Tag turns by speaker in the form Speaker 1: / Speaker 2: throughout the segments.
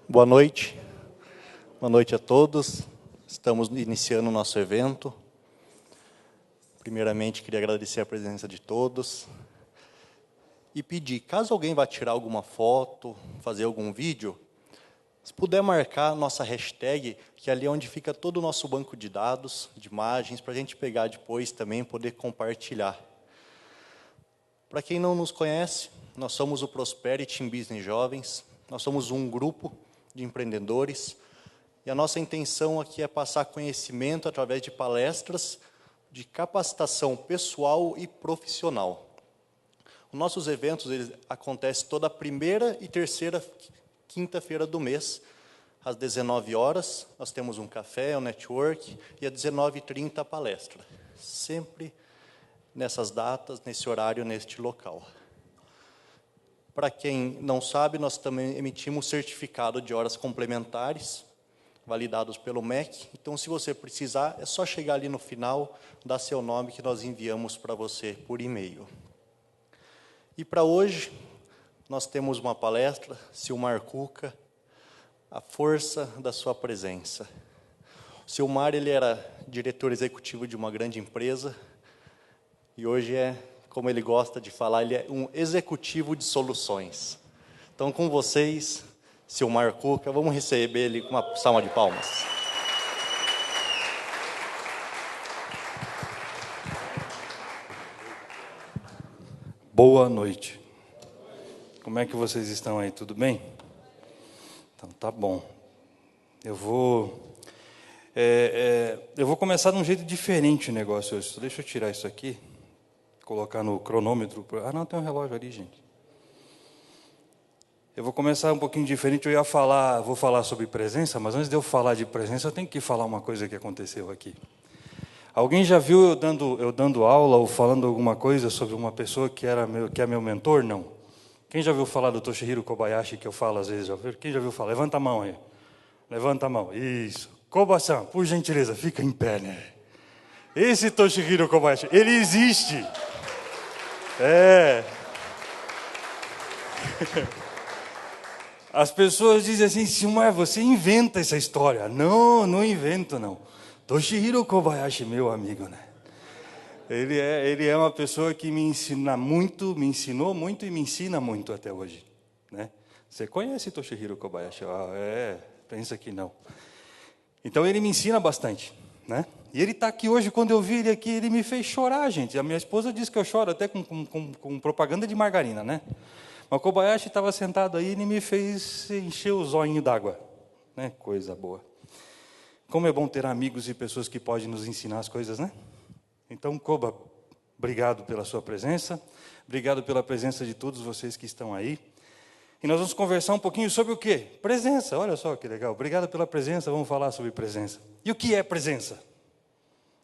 Speaker 1: Boa noite a todos. Estamos iniciando o nosso evento. Primeiramente, queria agradecer a presença de todos e pedir, caso alguém vá tirar alguma foto, fazer algum vídeo, se puder marcar a nossa hashtag, que é ali onde fica todo o nosso banco de dados, de imagens, para a gente pegar depois também e poder compartilhar. Para quem não nos conhece, nós somos o Prosperity in Business Jovens. Nós somos um grupo de empreendedores e a nossa intenção aqui é passar conhecimento através de palestras de capacitação pessoal e profissional. Os nossos eventos eles acontecem toda primeira e terceira quinta-feira do mês, às 19 horas. Nós temos um café, um network, e às 19h30 a palestra. Sempre nessas datas, nesse horário, neste local. Para quem não sabe, nós também emitimos certificado de horas complementares, validados pelo MEC. Então, se você precisar, é só chegar ali no final, dar seu nome, que nós enviamos para você por e-mail. E para hoje, nós temos uma palestra, Silmar Cuca, a força da sua presença. O Silmar, ele era diretor executivo de uma grande empresa, e hoje como ele gosta de falar, ele é um executivo de soluções. Então, com vocês, Silmar Cuca, vamos receber ele com uma salva de palmas.
Speaker 2: Boa noite. Como é que vocês estão aí? Tudo bem? Então, tá bom. Eu vou começar de um jeito diferente o negócio hoje. Deixa eu tirar isso aqui. Colocar no cronômetro. Ah, não, tem um relógio ali, gente. Eu vou começar um pouquinho diferente. Vou falar sobre presença, mas antes de eu falar de presença, eu tenho que falar uma coisa que aconteceu aqui. Alguém já viu eu dando aula ou falando alguma coisa sobre uma pessoa que é meu mentor? Não. Quem já viu falar do Toshihiro Kobayashi, que eu falo às vezes? Quem já viu falar? Levanta a mão aí. Levanta a mão. Isso. Koba-san, por gentileza, fica em pé, né? Esse Toshihiro Kobayashi, ele existe. As pessoas dizem assim, Silmar, você inventa essa história. Não, não invento, não. Toshihiro Kobayashi, meu amigo, né? Ele é uma pessoa que me ensinou muito e me ensina muito até hoje, né? Você conhece Toshihiro Kobayashi? Pensa que não. Então, ele me ensina bastante, né? E ele está aqui hoje, quando eu vi ele aqui, ele me fez chorar, gente. A minha esposa diz que eu choro até com propaganda de margarina, né? Mas o Kobayashi estava sentado aí e ele me fez encher o zóio d'água, né? Coisa boa. Como é bom ter amigos e pessoas que podem nos ensinar as coisas, né? Então, Koba, obrigado pela sua presença. Obrigado pela presença de todos vocês que estão aí. E nós vamos conversar um pouquinho sobre o quê? Presença, olha só que legal. Obrigado pela presença, vamos falar sobre presença. E o que é presença?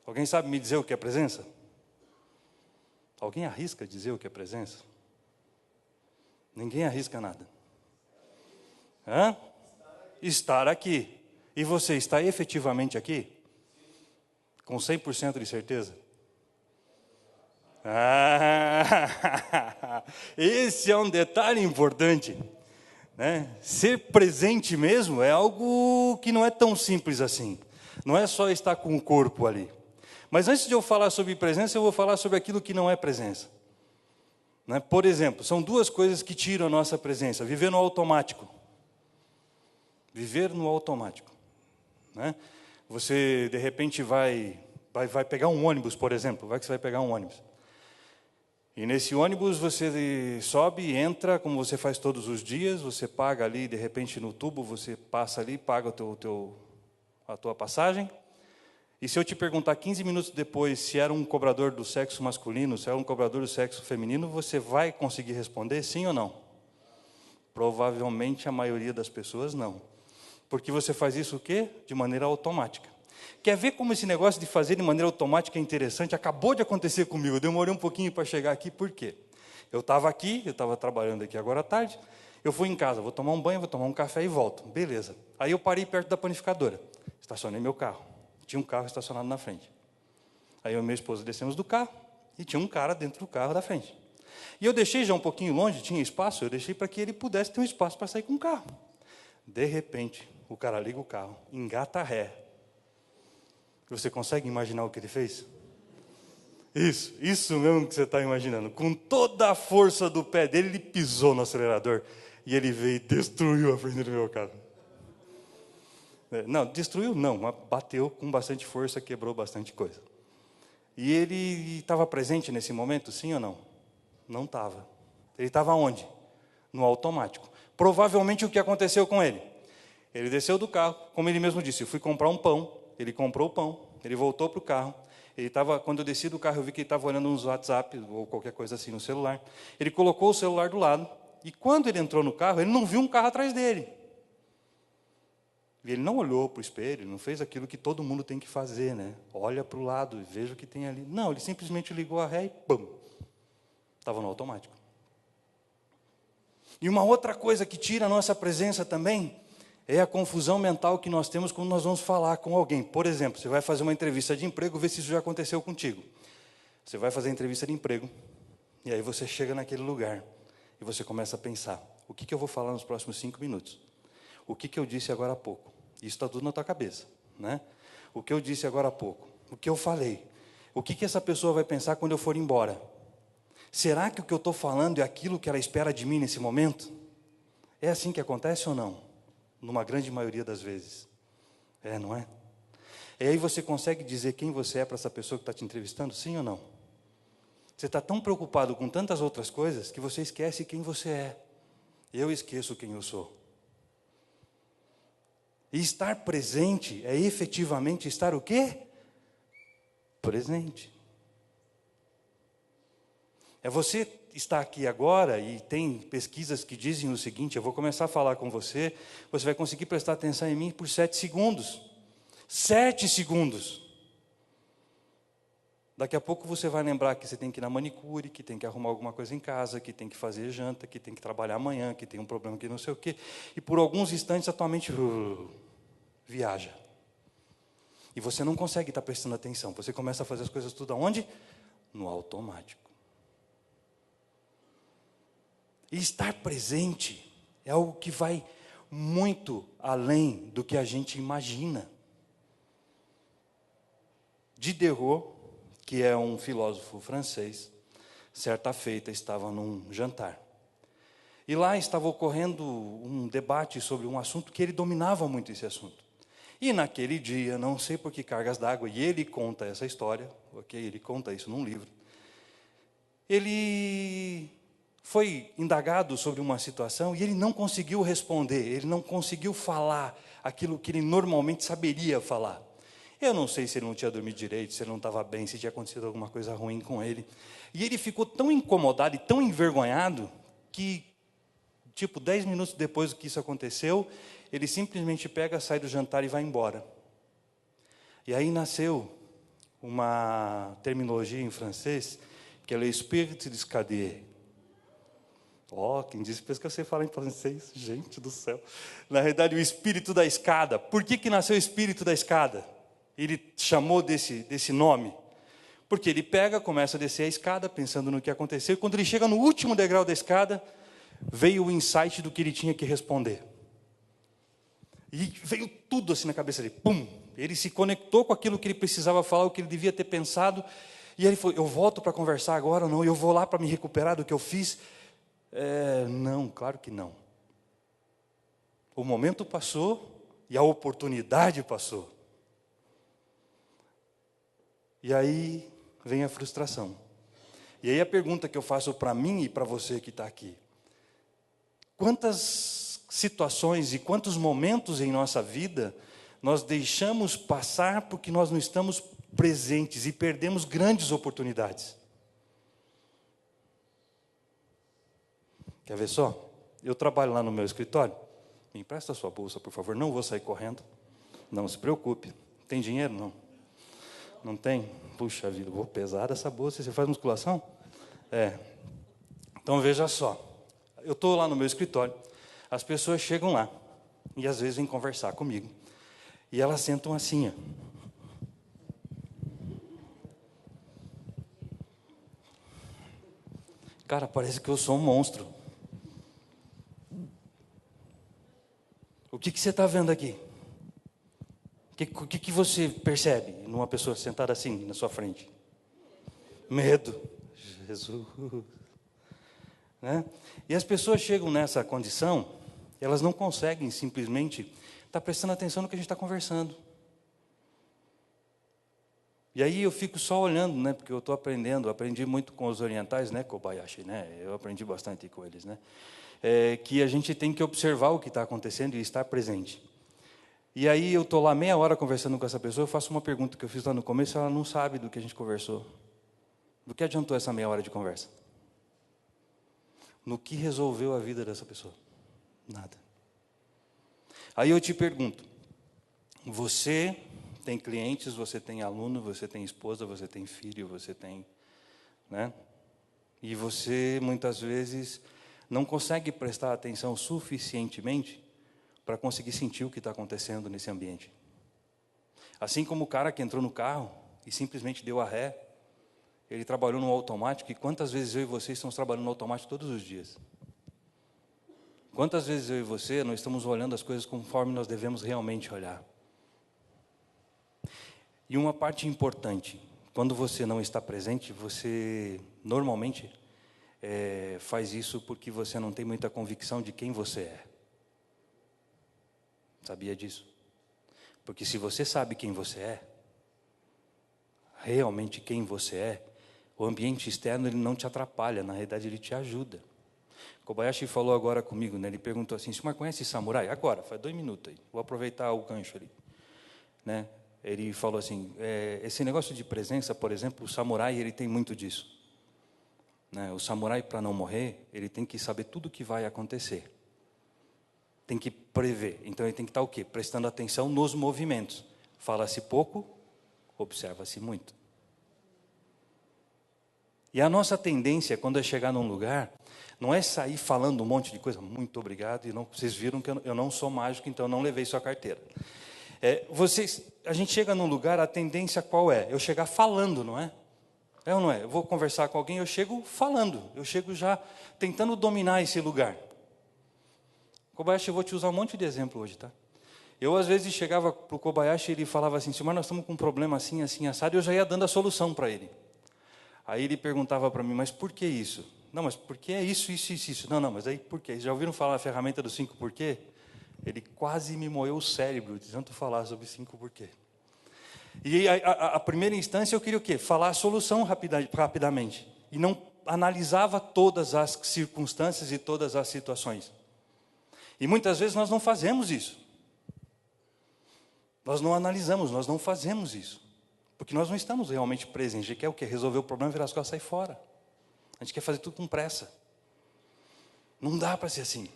Speaker 2: Alguém sabe me dizer o que é presença? Alguém arrisca dizer o que é presença? Ninguém arrisca nada. Hã? Estar aqui. E você está efetivamente aqui? Com 100% de certeza? Esse é um detalhe importante, né? Ser presente mesmo é algo que não é tão simples assim. Não é só estar com o corpo ali. Mas antes de eu falar sobre presença, eu vou falar sobre aquilo que não é presença, né? Por exemplo, são duas coisas que tiram a nossa presença. Viver no automático. Viver no automático, né? Você, de repente, vai pegar um ônibus, por exemplo. Vai que você vai pegar um ônibus. E nesse ônibus você sobe, entra, como você faz todos os dias. Você paga ali, de repente, no tubo, você passa ali, paga a tua passagem. E se eu te perguntar 15 minutos depois se era um cobrador do sexo masculino, se era um cobrador do sexo feminino, você vai conseguir responder sim ou não? Provavelmente a maioria das pessoas não. Porque você faz isso o quê? De maneira automática. Quer ver como esse negócio de fazer de maneira automática é interessante? Acabou de acontecer comigo, eu demorei um pouquinho para chegar aqui, por quê? Eu estava trabalhando aqui agora à tarde, eu fui em casa, vou tomar um banho, vou tomar um café e volto. Beleza. Aí eu parei perto da panificadora, estacionei meu carro. Tinha um carro estacionado na frente. Aí eu e minha esposa descemos do carro e tinha um cara dentro do carro da frente. E eu deixei já um pouquinho longe, tinha espaço, eu deixei para que ele pudesse ter um espaço para sair com o carro. De repente, o cara liga o carro, engata ré. Você consegue imaginar o que ele fez? Isso mesmo que você está imaginando. Com toda a força do pé dele, ele pisou no acelerador. E ele veio e destruiu a frente do meu carro. Não, destruiu não, mas bateu com bastante força, quebrou bastante coisa. E ele estava presente nesse momento, sim ou não? Não estava. Ele estava onde? No automático. Provavelmente o que aconteceu com ele? Ele desceu do carro, como ele mesmo disse, eu fui comprar um pão, ele comprou o pão, ele voltou para o carro, quando eu desci do carro eu vi que ele estava olhando uns WhatsApp ou qualquer coisa assim no celular. Ele colocou o celular do lado, e quando ele entrou no carro, ele não viu um carro atrás dele. E ele não olhou para o espelho, não fez aquilo que todo mundo tem que fazer, né? Olha para o lado e veja o que tem ali. Não, ele simplesmente ligou a ré e pum, estava no automático. E uma outra coisa que tira a nossa presença também é a confusão mental que nós temos quando nós vamos falar com alguém. Por exemplo, você vai fazer uma entrevista de emprego, vê se isso já aconteceu contigo. Você vai fazer a entrevista de emprego, e aí você chega naquele lugar, e você começa a pensar, o que eu vou falar nos próximos 5 minutos? O que eu disse agora há pouco? Isso está tudo na tua cabeça, né? O que eu disse agora há pouco? O que eu falei? O que essa pessoa vai pensar quando eu for embora? Será que o que eu estou falando é aquilo que ela espera de mim nesse momento? É assim que acontece ou não? Numa grande maioria das vezes. Não é? E aí você consegue dizer quem você é para essa pessoa que está te entrevistando, sim ou não? Você está tão preocupado com tantas outras coisas que você esquece quem você é. Eu esqueço quem eu sou. E estar presente é efetivamente estar o quê? Presente. É você estar aqui agora, e tem pesquisas que dizem o seguinte, eu vou começar a falar com você, você vai conseguir prestar atenção em mim por 7 segundos. 7 segundos. Daqui a pouco você vai lembrar que você tem que ir na manicure, que tem que arrumar alguma coisa em casa, que tem que fazer janta, que tem que trabalhar amanhã, que tem um problema que não sei o quê. E por alguns instantes a tua mente viaja. E você não consegue estar prestando atenção. Você começa a fazer as coisas tudo aonde? No automático. E estar presente é algo que vai muito além do que a gente imagina. Diderot, que é um filósofo francês, certa feita estava num jantar. E lá estava ocorrendo um debate sobre um assunto que ele dominava muito esse assunto. E naquele dia, não sei por que cargas d'água, e ele conta essa história, ok? Ele conta isso num livro. Ele foi indagado sobre uma situação e ele não conseguiu responder, ele não conseguiu falar aquilo que ele normalmente saberia falar. Eu não sei se ele não tinha dormido direito, se ele não estava bem, se tinha acontecido alguma coisa ruim com ele. E ele ficou tão incomodado e tão envergonhado que, 10 minutos depois que isso aconteceu, ele simplesmente pega, sai do jantar e vai embora. E aí nasceu uma terminologia em francês, que é le esprit d'escalier. Quem disse que eu sei falar em francês? Gente do céu. Na realidade, o espírito da escada. Por que nasceu o espírito da escada? Ele chamou desse nome. Porque ele começa a descer a escada, pensando no que aconteceu, e quando ele chega no último degrau da escada, veio o insight do que ele tinha que responder. E veio tudo assim na cabeça dele. Pum! Ele se conectou com aquilo que ele precisava falar, o que ele devia ter pensado. E ele falou, eu volto para conversar agora ou não? Eu vou lá para me recuperar do que eu fiz? Não, claro que não. O momento passou e a oportunidade passou. E aí vem a frustração. E aí a pergunta que eu faço para mim e para você que está aqui. Quantas situações e quantos momentos em nossa vida nós deixamos passar porque nós não estamos presentes e perdemos grandes oportunidades? Quer ver só? Eu trabalho lá no meu escritório. Me empresta a sua bolsa, por favor. Não vou sair correndo. Não se preocupe. Tem dinheiro? Não. Não tem? Puxa vida, vou pesar essa bolsa. Você faz musculação? Então veja só. Eu estou lá no meu escritório. As pessoas chegam lá. E às vezes vêm conversar comigo. E elas sentam assim, ó. Cara, parece que eu sou um monstro. O que você está vendo aqui? O que você percebe numa pessoa sentada assim na sua frente? Medo. Jesus. Né? E as pessoas chegam nessa condição, elas não conseguem simplesmente estar prestando atenção no que a gente está conversando. E aí eu fico só olhando, né? Porque eu estou aprendi muito com os orientais, né, Kobayashi, né? Eu aprendi bastante com eles, né? Que a gente tem que observar o que está acontecendo e estar presente. E aí eu estou lá meia hora conversando com essa pessoa, eu faço uma pergunta que eu fiz lá no começo, ela não sabe do que a gente conversou. Do que adiantou essa meia hora de conversa? No que resolveu a vida dessa pessoa? Nada. Aí eu te pergunto, você tem clientes, você tem aluno, você tem esposa, você tem filho, você tem, né? E você muitas vezes não consegue prestar atenção suficientemente para conseguir sentir o que está acontecendo nesse ambiente. Assim como o cara que entrou no carro e simplesmente deu a ré, ele trabalhou no automático, e quantas vezes eu e você estamos trabalhando no automático todos os dias? Quantas vezes eu e você não estamos olhando as coisas conforme nós devemos realmente olhar? E uma parte importante, quando você não está presente, você normalmente faz isso porque você não tem muita convicção de quem você é. Sabia disso? Porque se você sabe quem você é, realmente quem você é, o ambiente externo ele não te atrapalha, na realidade ele te ajuda. Kobayashi falou agora comigo, né? Ele perguntou assim, senhor conhece samurai? Agora, faz 2 minutos aí, vou aproveitar o gancho ali. Né? Ele falou assim, esse negócio de presença, por exemplo, o samurai ele tem muito disso. Né? O samurai, para não morrer, ele tem que saber tudo o que vai acontecer. Tem que prever. Então ele tem que estar o quê? Prestando atenção nos movimentos. Fala-se pouco, observa-se muito. E a nossa tendência, quando é chegar num lugar, não é sair falando um monte de coisa, muito obrigado, e não, vocês viram que eu não sou mágico, então eu não levei sua carteira. A gente chega num lugar, a tendência qual é? Eu chegar falando, não é? É ou não é? Eu vou conversar com alguém, eu chego falando, eu chego já tentando dominar esse lugar. Kobayashi, eu vou te usar um monte de exemplo hoje, tá? Eu, às vezes, chegava para o Kobayashi e ele falava assim, senhor, nós estamos com um problema assim, assim, assado, e eu já ia dando a solução para ele. Aí ele perguntava para mim, mas por que isso? Não, mas por que é isso, isso, isso, isso? Não, mas aí por quê? Já ouviram falar a ferramenta dos 5 porquê? Ele quase me moeu o cérebro de tanto falar sobre 5 porquê. E a primeira instância eu queria o quê? Falar a solução rapidamente. E não analisava todas as circunstâncias e todas as situações. E muitas vezes nós não fazemos isso. Nós não analisamos, nós não fazemos isso. Porque nós não estamos realmente presentes. A gente quer o quê? Resolver o problema, virar as costas e sair fora. A gente quer fazer tudo com pressa. Não dá para ser assim.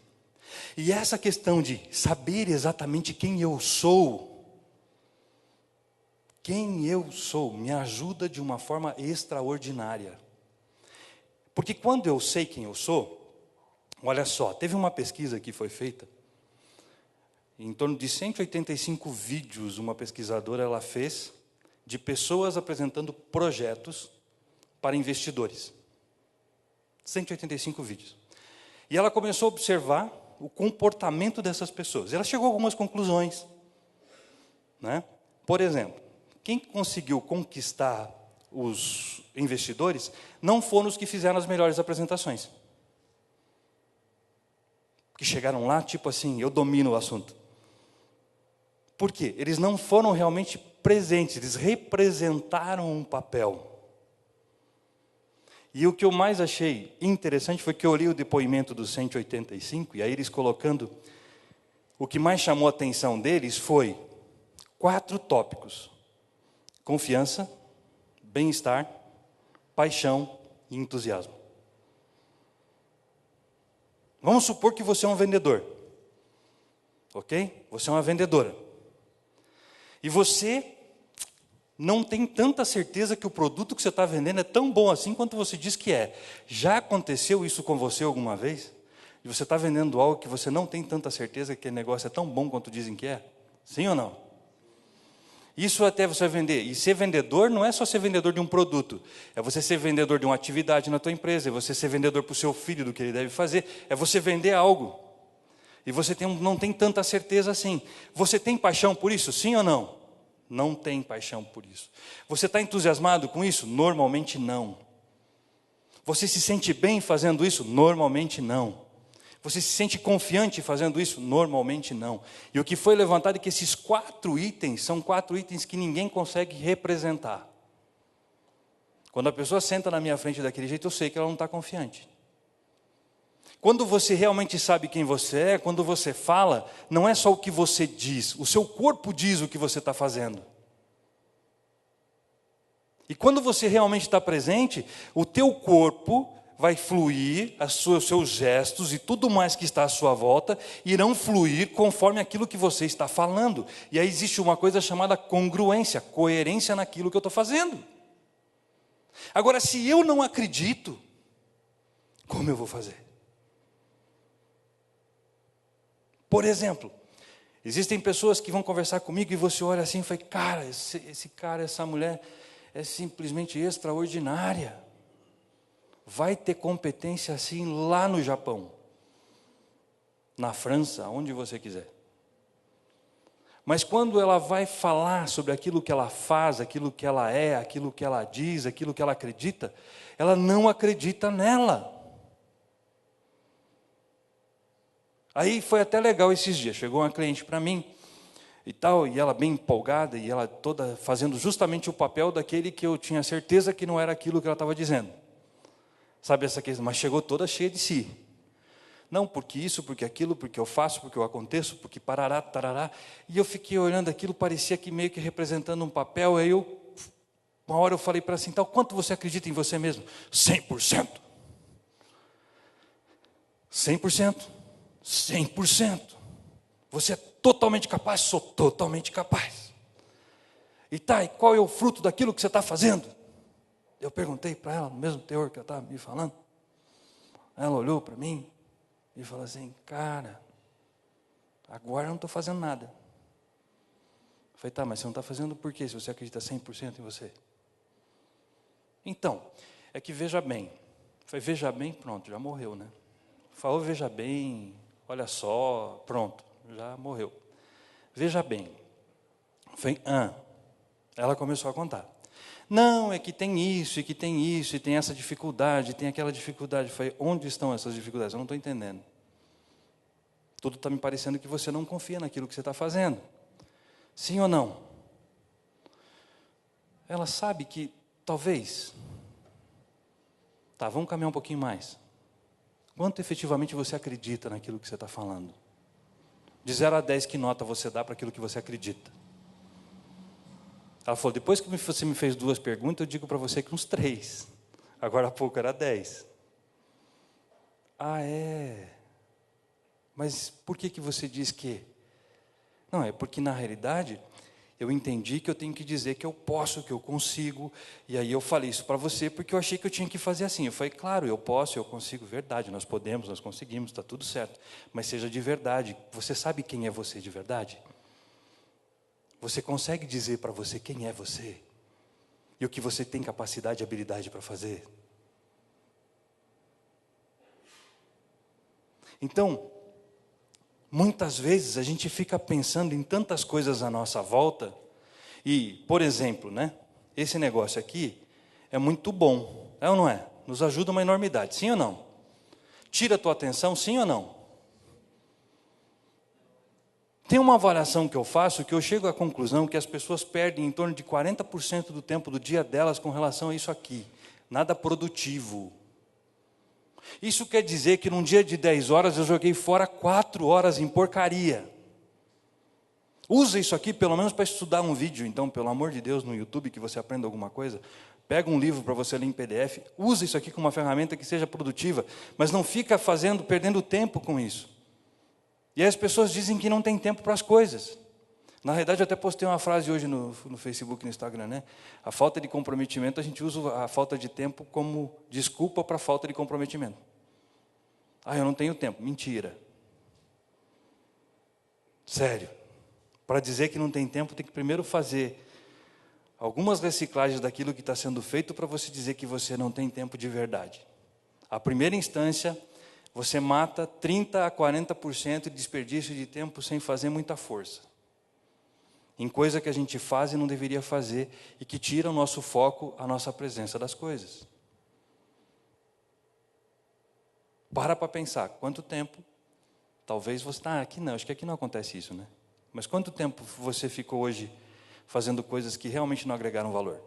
Speaker 2: E essa questão de saber exatamente quem eu sou, me ajuda de uma forma extraordinária. Porque quando eu sei quem eu sou, olha só, teve uma pesquisa que foi feita, em torno de 185 vídeos, uma pesquisadora ela fez, de pessoas apresentando projetos para investidores. 185 vídeos. E ela começou a observar o comportamento dessas pessoas. Ela chegou a algumas conclusões. Né? Por exemplo, quem conseguiu conquistar os investidores não foram os que fizeram as melhores apresentações. Que chegaram lá, tipo assim, eu domino o assunto. Por quê? Eles não foram realmente presentes, eles representaram um papel. E o que eu mais achei interessante foi que eu li o depoimento dos 185, e aí eles colocando, o que mais chamou a atenção deles foi 4 tópicos: confiança, bem-estar, paixão e entusiasmo. Vamos supor que você é um vendedor, ok? Você é uma vendedora. E você não tem tanta certeza que o produto que você está vendendo é tão bom assim quanto você diz que é. Já aconteceu isso com você alguma vez? E você está vendendo algo que você não tem tanta certeza que o negócio é tão bom quanto dizem que é? Sim ou não? Isso até você vender. E ser vendedor não é só ser vendedor de um produto. É você ser vendedor de uma atividade na tua empresa. É você ser vendedor para o seu filho do que ele deve fazer. É você vender algo. E você não tem tanta certeza assim. Você tem paixão por isso? Sim ou não? Não tem paixão por isso. Você está entusiasmado com isso? Normalmente não. Você se sente bem fazendo isso? Normalmente não. Você se sente confiante fazendo isso? Normalmente não. E o que foi levantado é que esses 4 itens são 4 itens que ninguém consegue representar. Quando a pessoa senta na minha frente daquele jeito, eu sei que ela não está confiante. Quando você realmente sabe quem você é, quando você fala, não é só o que você diz, o seu corpo diz o que você está fazendo. E quando você realmente está presente, o teu corpo vai fluir, os seus gestos e tudo mais que está à sua volta irão fluir conforme aquilo que você está falando. E aí existe uma coisa chamada congruência, coerência naquilo que eu estou fazendo. Agora, se eu não acredito, como eu vou fazer? Por exemplo, existem pessoas que vão conversar comigo e você olha assim e fala, cara, esse cara, essa mulher é simplesmente extraordinária. Vai ter competência assim lá no Japão, na França, onde você quiser. Mas quando ela vai falar sobre aquilo que ela faz, aquilo que ela é, aquilo que ela diz, aquilo que ela acredita, ela não acredita nela. Aí foi até legal esses dias, chegou uma cliente para mim e tal, e ela bem empolgada, e ela toda fazendo justamente o papel daquele que eu tinha certeza que não era aquilo que ela estava dizendo. Sabe essa questão? Mas chegou toda cheia de si. Não, porque isso, porque aquilo, porque eu faço, porque eu aconteço, porque parará, tarará. E eu fiquei olhando aquilo, parecia que meio que representando um papel, aí uma hora eu falei para ela assim, tal, quanto você acredita em você mesmo? 100%. 100%. 100%. Você é totalmente capaz? Sou totalmente capaz. E tá, e qual é o fruto daquilo que você está fazendo? Eu perguntei para ela, no mesmo teor que ela estava me falando. Ela olhou para mim e falou assim, cara, agora eu não estou fazendo nada. Eu falei, tá, mas você não está fazendo por quê, se você acredita 100% em você? Então, é que veja bem. Eu falei, veja bem, pronto, já morreu, né? Falou, veja bem, olha só, pronto, já morreu. Veja bem. Eu falei, Ela começou a contar. Não, é que tem isso, e que tem isso, e tem essa dificuldade, tem aquela dificuldade. Eu falei, onde estão essas dificuldades? Eu não estou entendendo. Tudo está me parecendo que você não confia naquilo que você está fazendo. Sim ou não? Ela sabe que, talvez... Tá, vamos caminhar um pouquinho mais. Quanto efetivamente você acredita naquilo que você está falando? De 0 a 10, que nota você dá para aquilo que você acredita? Ela falou, depois que você me fez 2 perguntas, eu digo para você que uns 3. Agora há pouco era 10. Ah, é? Mas por que você diz que? Não, é porque na realidade, eu entendi que eu tenho que dizer que eu posso, que eu consigo. E aí eu falei isso para você porque eu achei que eu tinha que fazer assim. Eu falei, claro, eu posso, eu consigo, verdade. Nós podemos, nós conseguimos, está tudo certo. Mas seja de verdade. Você sabe quem é você de verdade? Você consegue dizer para você quem é você? E o que você tem capacidade e habilidade para fazer? Então, muitas vezes a gente fica pensando em tantas coisas à nossa volta. E, por exemplo, né? Esse negócio aqui é muito bom. É ou não é? Nos ajuda uma enormidade. Sim ou não? Tira a tua atenção, sim ou não? Tem uma avaliação que eu faço que eu chego à conclusão que as pessoas perdem em torno de 40% do tempo do dia delas com relação a isso aqui. Nada produtivo. Isso quer dizer que num dia de 10 horas eu joguei fora 4 horas em porcaria. Usa isso aqui pelo menos para estudar um vídeo, então, pelo amor de Deus, no YouTube, que você aprenda alguma coisa. Pega um livro para você ler em PDF. Usa isso aqui como uma ferramenta que seja produtiva, mas não fica perdendo tempo com isso. E aí as pessoas dizem que não tem tempo para as coisas. Na realidade, eu até postei uma frase hoje no Facebook e no Instagram, né? A falta de comprometimento, a gente usa a falta de tempo como desculpa para a falta de comprometimento. Ah, eu não tenho tempo. Mentira. Sério. Para dizer que não tem tempo, tem que primeiro fazer algumas reciclagens daquilo que está sendo feito para você dizer que você não tem tempo de verdade. A primeira instância, você mata 30% a 40% de desperdício de tempo sem fazer muita força. Em coisa que a gente faz e não deveria fazer, e que tira o nosso foco, a nossa presença das coisas. Para pensar, quanto tempo, talvez você, aqui não, acho que aqui não acontece isso, né? Mas quanto tempo você ficou hoje fazendo coisas que realmente não agregaram valor?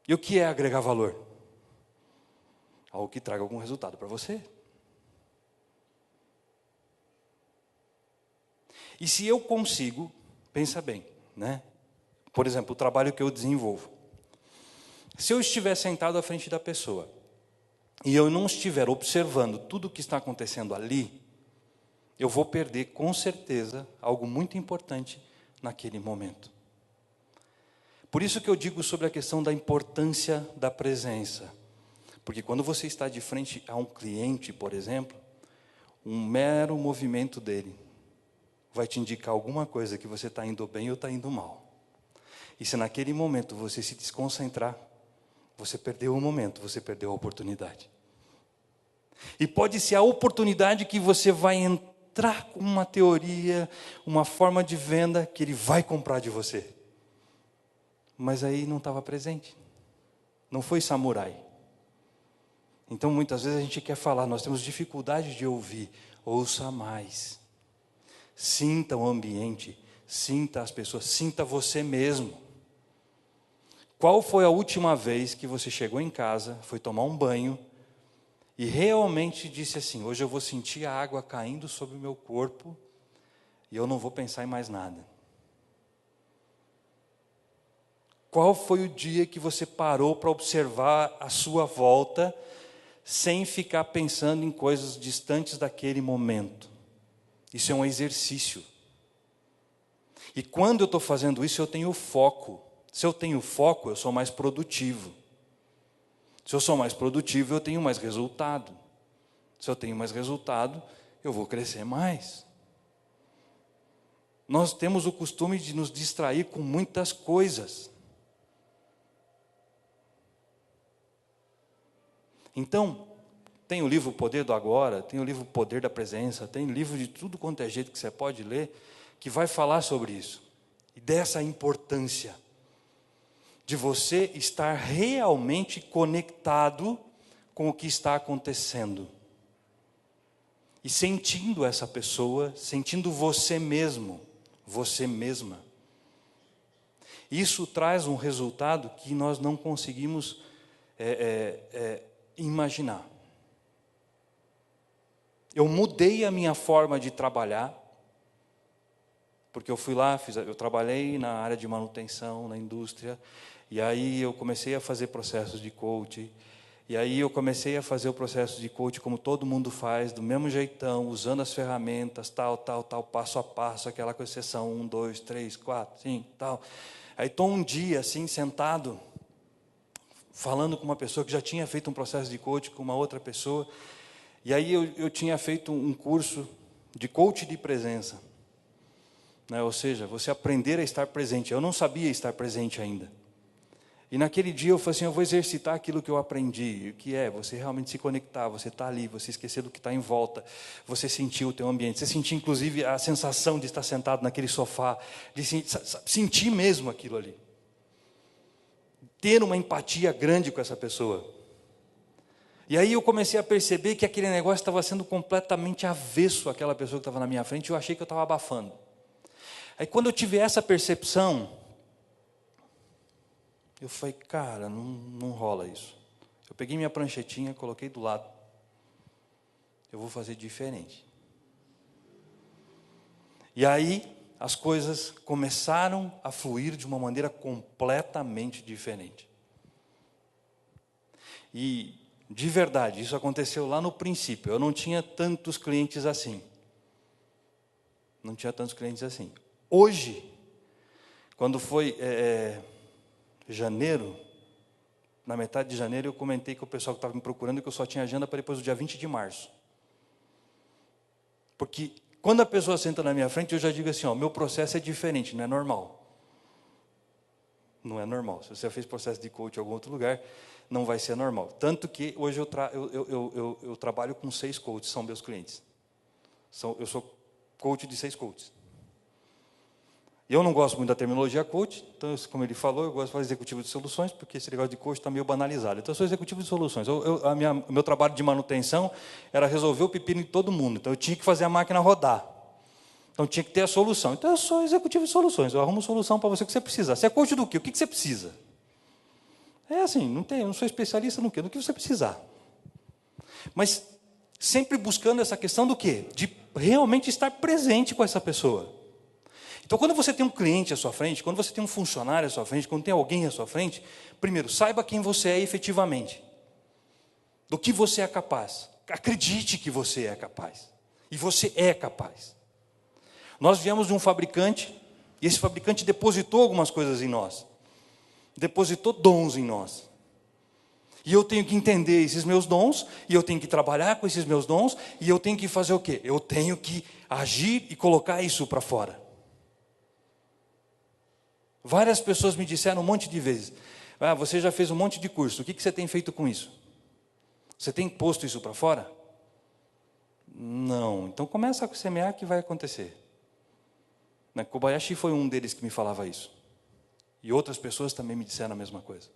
Speaker 2: E o que é agregar valor? Algo que traga algum resultado para você. E se eu consigo, pensa bem, né? Por exemplo, o trabalho que eu desenvolvo. Se eu estiver sentado à frente da pessoa e eu não estiver observando tudo o que está acontecendo ali, eu vou perder com certeza algo muito importante naquele momento. Por isso que eu digo sobre a questão da importância da presença. Porque quando você está de frente a um cliente, por exemplo, um mero movimento dele vai te indicar alguma coisa que você está indo bem ou está indo mal. E se naquele momento você se desconcentrar, você perdeu o momento, você perdeu a oportunidade. E pode ser a oportunidade que você vai entrar com uma teoria, uma forma de venda que ele vai comprar de você. Mas aí não estava presente. Não foi samurai. Então muitas vezes a gente quer falar, nós temos dificuldade de ouvir. Ouça mais. Sinta o ambiente, sinta as pessoas, sinta você mesmo. Qual foi a última vez que você chegou em casa, foi tomar um banho e realmente disse assim, hoje eu vou sentir a água caindo sobre o meu corpo e eu não vou pensar em mais nada? Qual foi o dia que você parou para observar a sua volta sem ficar pensando em coisas distantes daquele momento? Isso é um exercício. E quando eu estou fazendo isso, eu tenho foco. Se eu tenho foco, eu sou mais produtivo. Se eu sou mais produtivo, eu tenho mais resultado. Se eu tenho mais resultado, eu vou crescer mais. Nós temos o costume de nos distrair com muitas coisas. Então, tem o livro Poder do Agora, tem o livro Poder da Presença, tem livro de tudo quanto é jeito que você pode ler, que vai falar sobre isso. E dessa importância de você estar realmente conectado com o que está acontecendo. E sentindo essa pessoa, sentindo você mesmo, você mesma. Isso traz um resultado que nós não conseguimos imaginar. Eu mudei a minha forma de trabalhar, porque eu fui lá, eu trabalhei na área de manutenção, na indústria, e aí eu comecei a fazer processos de coaching, e aí eu comecei a fazer o processo de coaching como todo mundo faz, do mesmo jeitão, usando as ferramentas, tal, passo a passo, aquela coisa, sessão 1, 2, 3, 4, 5, tal. Aí estou um dia assim, sentado, falando com uma pessoa que já tinha feito um processo de coaching com uma outra pessoa, e aí eu tinha feito um curso de coaching de presença. Né? Ou seja, você aprender a estar presente. Eu não sabia estar presente ainda. E naquele dia eu falei assim, eu vou exercitar aquilo que eu aprendi. O que é? Você realmente se conectar, você está ali, você esquecer do que está em volta, você sentir o teu ambiente, você sentir inclusive a sensação de estar sentado naquele sofá, de sentir mesmo aquilo ali. Ter uma empatia grande com essa pessoa. E aí eu comecei a perceber que aquele negócio estava sendo completamente avesso àquela pessoa que estava na minha frente, e eu achei que eu estava abafando. Aí quando eu tive essa percepção, eu falei, cara, não rola isso. Eu peguei minha pranchetinha, coloquei do lado. Eu vou fazer diferente. E aí as coisas começaram a fluir de uma maneira completamente diferente. E, de verdade, isso aconteceu lá no princípio. Eu não tinha tantos clientes assim. Não tinha tantos clientes assim. Hoje, quando foi janeiro, na metade de janeiro, eu comentei com o pessoal que estava me procurando que eu só tinha agenda para depois do dia 20 de março. Porque quando a pessoa senta na minha frente, eu já digo assim, meu processo é diferente, não é normal. Não é normal. Se você fez processo de coaching em algum outro lugar, não vai ser normal. Tanto que hoje eu trabalho com 6 coaches, são meus clientes. Eu sou coach de 6 coaches. E eu não gosto muito da terminologia coach, então, como ele falou, eu gosto de falar executivo de soluções, porque esse negócio de coach está meio banalizado. Então, eu sou executivo de soluções. O meu trabalho de manutenção era resolver o pepino de todo mundo. Então, eu tinha que fazer a máquina rodar. Então, tinha que ter a solução. Então, eu sou executivo de soluções. Eu arrumo solução para você que você precisar. Você é coach do quê? O que você precisa? É assim, eu não sou especialista no quê? No que você precisar. Mas sempre buscando essa questão do quê? De realmente estar presente com essa pessoa. Então, quando você tem um cliente à sua frente, quando você tem um funcionário à sua frente, quando tem alguém à sua frente, primeiro, saiba quem você é efetivamente. Do que você é capaz. Acredite que você é capaz. E você é capaz. Nós viemos de um fabricante, e esse fabricante depositou algumas coisas em nós. Depositou dons em nós. E eu tenho que entender esses meus dons, e eu tenho que trabalhar com esses meus dons, e eu tenho que fazer o quê? Eu tenho que agir e colocar isso para fora. Várias pessoas me disseram um monte de vezes, você já fez um monte de curso, o que você tem feito com isso? Você tem posto isso para fora? Não, então começa a semear que vai acontecer. Kobayashi foi um deles que me falava isso. E outras pessoas também me disseram a mesma coisa.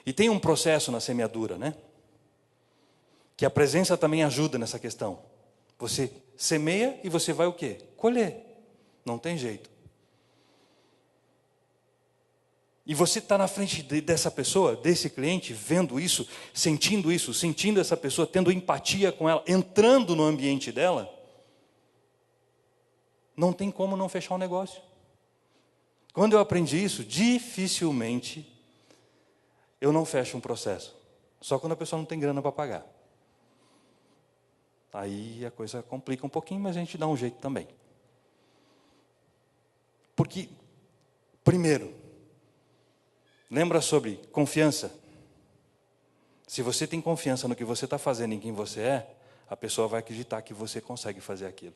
Speaker 2: E tem um processo na semeadura, né? Que a presença também ajuda nessa questão. Você semeia e você vai o quê? Colher. Não tem jeito. E você está na frente dessa pessoa, desse cliente, vendo isso, sentindo essa pessoa, tendo empatia com ela, entrando no ambiente dela, não tem como não fechar um negócio. Quando eu aprendi isso, dificilmente eu não fecho um processo. Só quando a pessoa não tem grana para pagar. Aí a coisa complica um pouquinho, mas a gente dá um jeito também. Porque, primeiro, lembra sobre confiança? Se você tem confiança no que você está fazendo e em quem você é, a pessoa vai acreditar que você consegue fazer aquilo.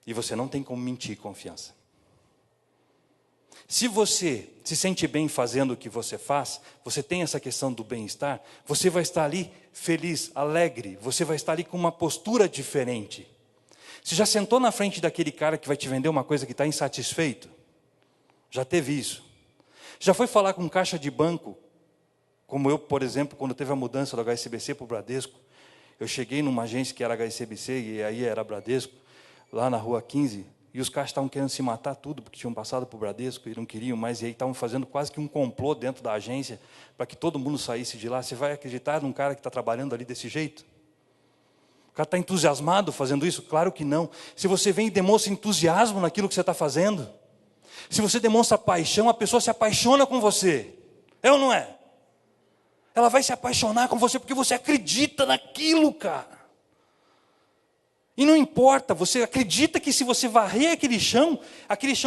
Speaker 2: E você não tem como mentir confiança. Se você se sente bem fazendo o que você faz, você tem essa questão do bem-estar, você vai estar ali feliz, alegre, você vai estar ali com uma postura diferente. Você já sentou na frente daquele cara que vai te vender uma coisa que está insatisfeito? Já teve isso? Já foi falar com um caixa de banco, como eu, por exemplo, quando teve a mudança do HSBC para o Bradesco, eu cheguei numa agência que era HSBC e aí era Bradesco, lá na rua 15, e os caras estavam querendo se matar tudo, porque tinham passado para o Bradesco e não queriam mais, e aí estavam fazendo quase que um complô dentro da agência, para que todo mundo saísse de lá. Você vai acreditar num cara que está trabalhando ali desse jeito? O cara está entusiasmado fazendo isso? Claro que não. Se você vem e demonstra entusiasmo naquilo que você está fazendo, se você demonstra paixão, a pessoa se apaixona com você. É ou não é? Ela vai se apaixonar com você porque você acredita naquilo, cara. E não importa, você acredita que se você varrer aquele chão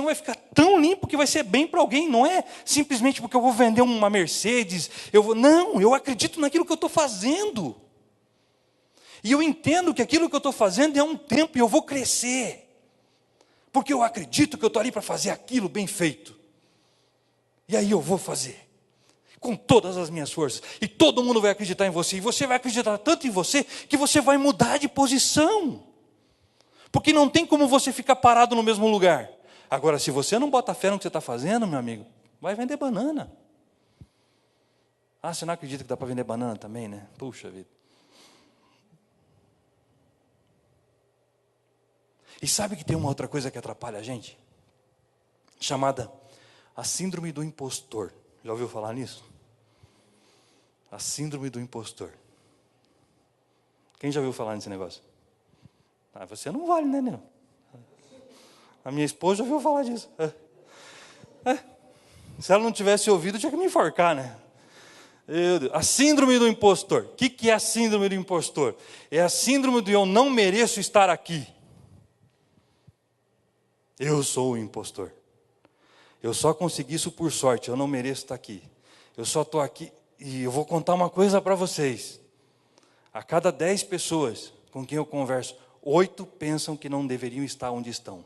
Speaker 2: vai ficar tão limpo que vai ser bem para alguém. Não é simplesmente porque eu vou vender uma Mercedes. Não, eu acredito naquilo que eu estou fazendo. E eu entendo que aquilo que eu estou fazendo é um tempo e eu vou crescer. Porque eu acredito que eu estou ali para fazer aquilo bem feito. E aí eu vou fazer. Com todas as minhas forças. E todo mundo vai acreditar em você. E você vai acreditar tanto em você que você vai mudar de posição. Porque não tem como você ficar parado no mesmo lugar. Agora, se você não bota fé no que você está fazendo, meu amigo, vai vender banana. Você não acredita que dá para vender banana também, né? Puxa vida. E sabe que tem uma outra coisa que atrapalha a gente? Chamada a síndrome do impostor. Já ouviu falar nisso? A síndrome do impostor. Quem já ouviu falar nesse negócio? Você não vale, né, Nil? A minha esposa já ouviu falar disso. Se ela não tivesse ouvido, tinha que me enforcar, né? A síndrome do impostor. O que é a síndrome do impostor? É a síndrome do eu não mereço estar aqui. Eu sou o impostor. Eu só consegui isso por sorte, eu não mereço estar aqui. Eu só estou aqui e eu vou contar uma coisa para vocês. A cada 10 pessoas com quem eu converso, 8 pensam que não deveriam estar onde estão.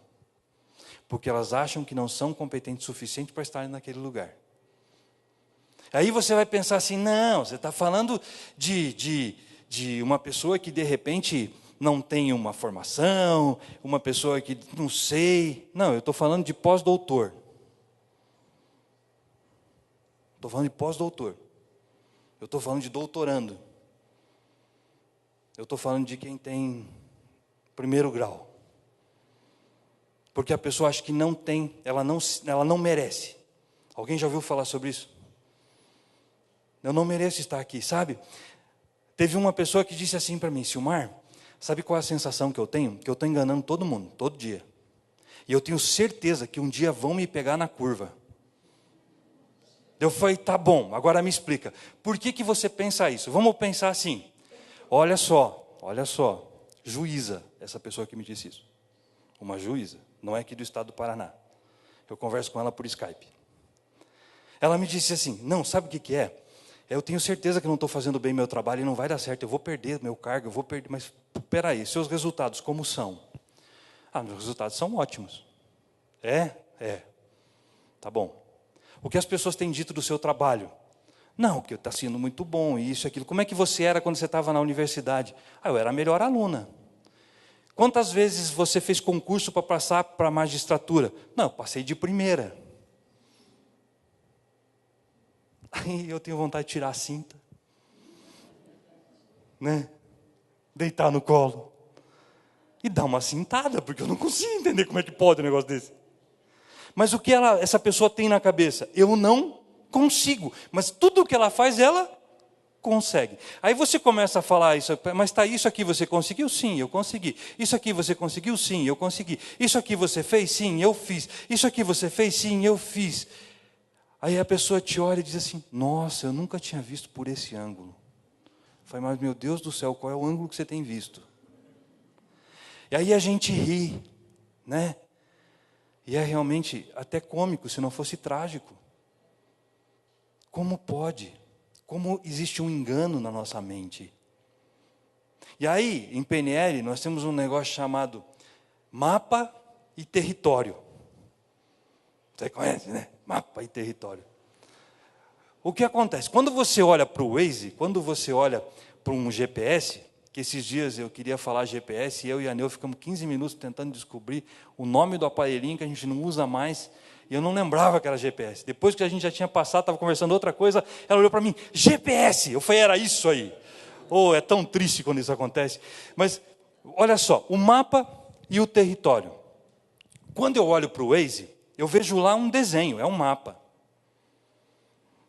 Speaker 2: Porque elas acham que não são competentes o suficiente para estarem naquele lugar. Aí você vai pensar assim, não, você está falando de uma pessoa que de repente não tem uma formação, uma pessoa que não sei. Não, eu estou falando de pós-doutor. Estou falando de pós-doutor. Eu estou falando de doutorando. Eu estou falando de quem tem primeiro grau. Porque a pessoa acha que não tem, ela não merece. Alguém já ouviu falar sobre isso? Eu não mereço estar aqui, sabe? Teve uma pessoa que disse assim para mim, Silmar, sabe qual é a sensação que eu tenho? Que eu estou enganando todo mundo, todo dia. E eu tenho certeza que um dia vão me pegar na curva. Eu falei, tá bom, agora me explica. Por que você pensa isso? Vamos pensar assim. Olha só, juíza, essa pessoa que me disse isso. Uma juíza, não é aqui do estado do Paraná. Eu converso com ela por Skype. Ela me disse assim, não, sabe o que é? Eu tenho certeza que não estou fazendo bem meu trabalho e não vai dar certo, eu vou perder meu cargo, eu vou perder, mas peraí, seus resultados como são? Meus resultados são ótimos. É? Tá bom. O que as pessoas têm dito do seu trabalho? Não, porque está sendo muito bom, isso, aquilo. Como é que você era quando você estava na universidade? Eu era a melhor aluna. Quantas vezes você fez concurso para passar para a magistratura? Não, eu passei de primeira. Aí eu tenho vontade de tirar a cinta, né? Deitar no colo e dar uma cintada, porque eu não consigo entender como é que pode um negócio desse. Mas o que essa pessoa tem na cabeça? Eu não consigo, mas tudo o que ela faz, ela consegue. Aí você começa a falar isso, mas tá, isso aqui você conseguiu? Sim, eu consegui. Isso aqui você conseguiu? Sim, eu consegui. Isso aqui você fez? Sim, eu fiz. Isso aqui você fez? Sim, eu fiz. Aí a pessoa te olha e diz assim, nossa, eu nunca tinha visto por esse ângulo. Eu falei, mas meu Deus do céu, qual é o ângulo que você tem visto? E aí a gente ri, né? E é realmente até cômico, se não fosse trágico. Como pode? Como existe um engano na nossa mente? E aí, em PNL, nós temos um negócio chamado mapa e território. Você conhece, né? Mapa e território. O que acontece? Quando você olha para o Waze, quando você olha para um GPS, que esses dias eu queria falar GPS, e eu e a Neu ficamos 15 minutos tentando descobrir o nome do aparelhinho que a gente não usa mais, e eu não lembrava que era GPS. Depois que a gente já tinha passado, estava conversando outra coisa, ela olhou para mim, GPS! Eu falei, era isso aí. É tão triste quando isso acontece. Mas, olha só, o mapa e o território. Quando eu olho para o Waze, eu vejo lá um desenho, é um mapa.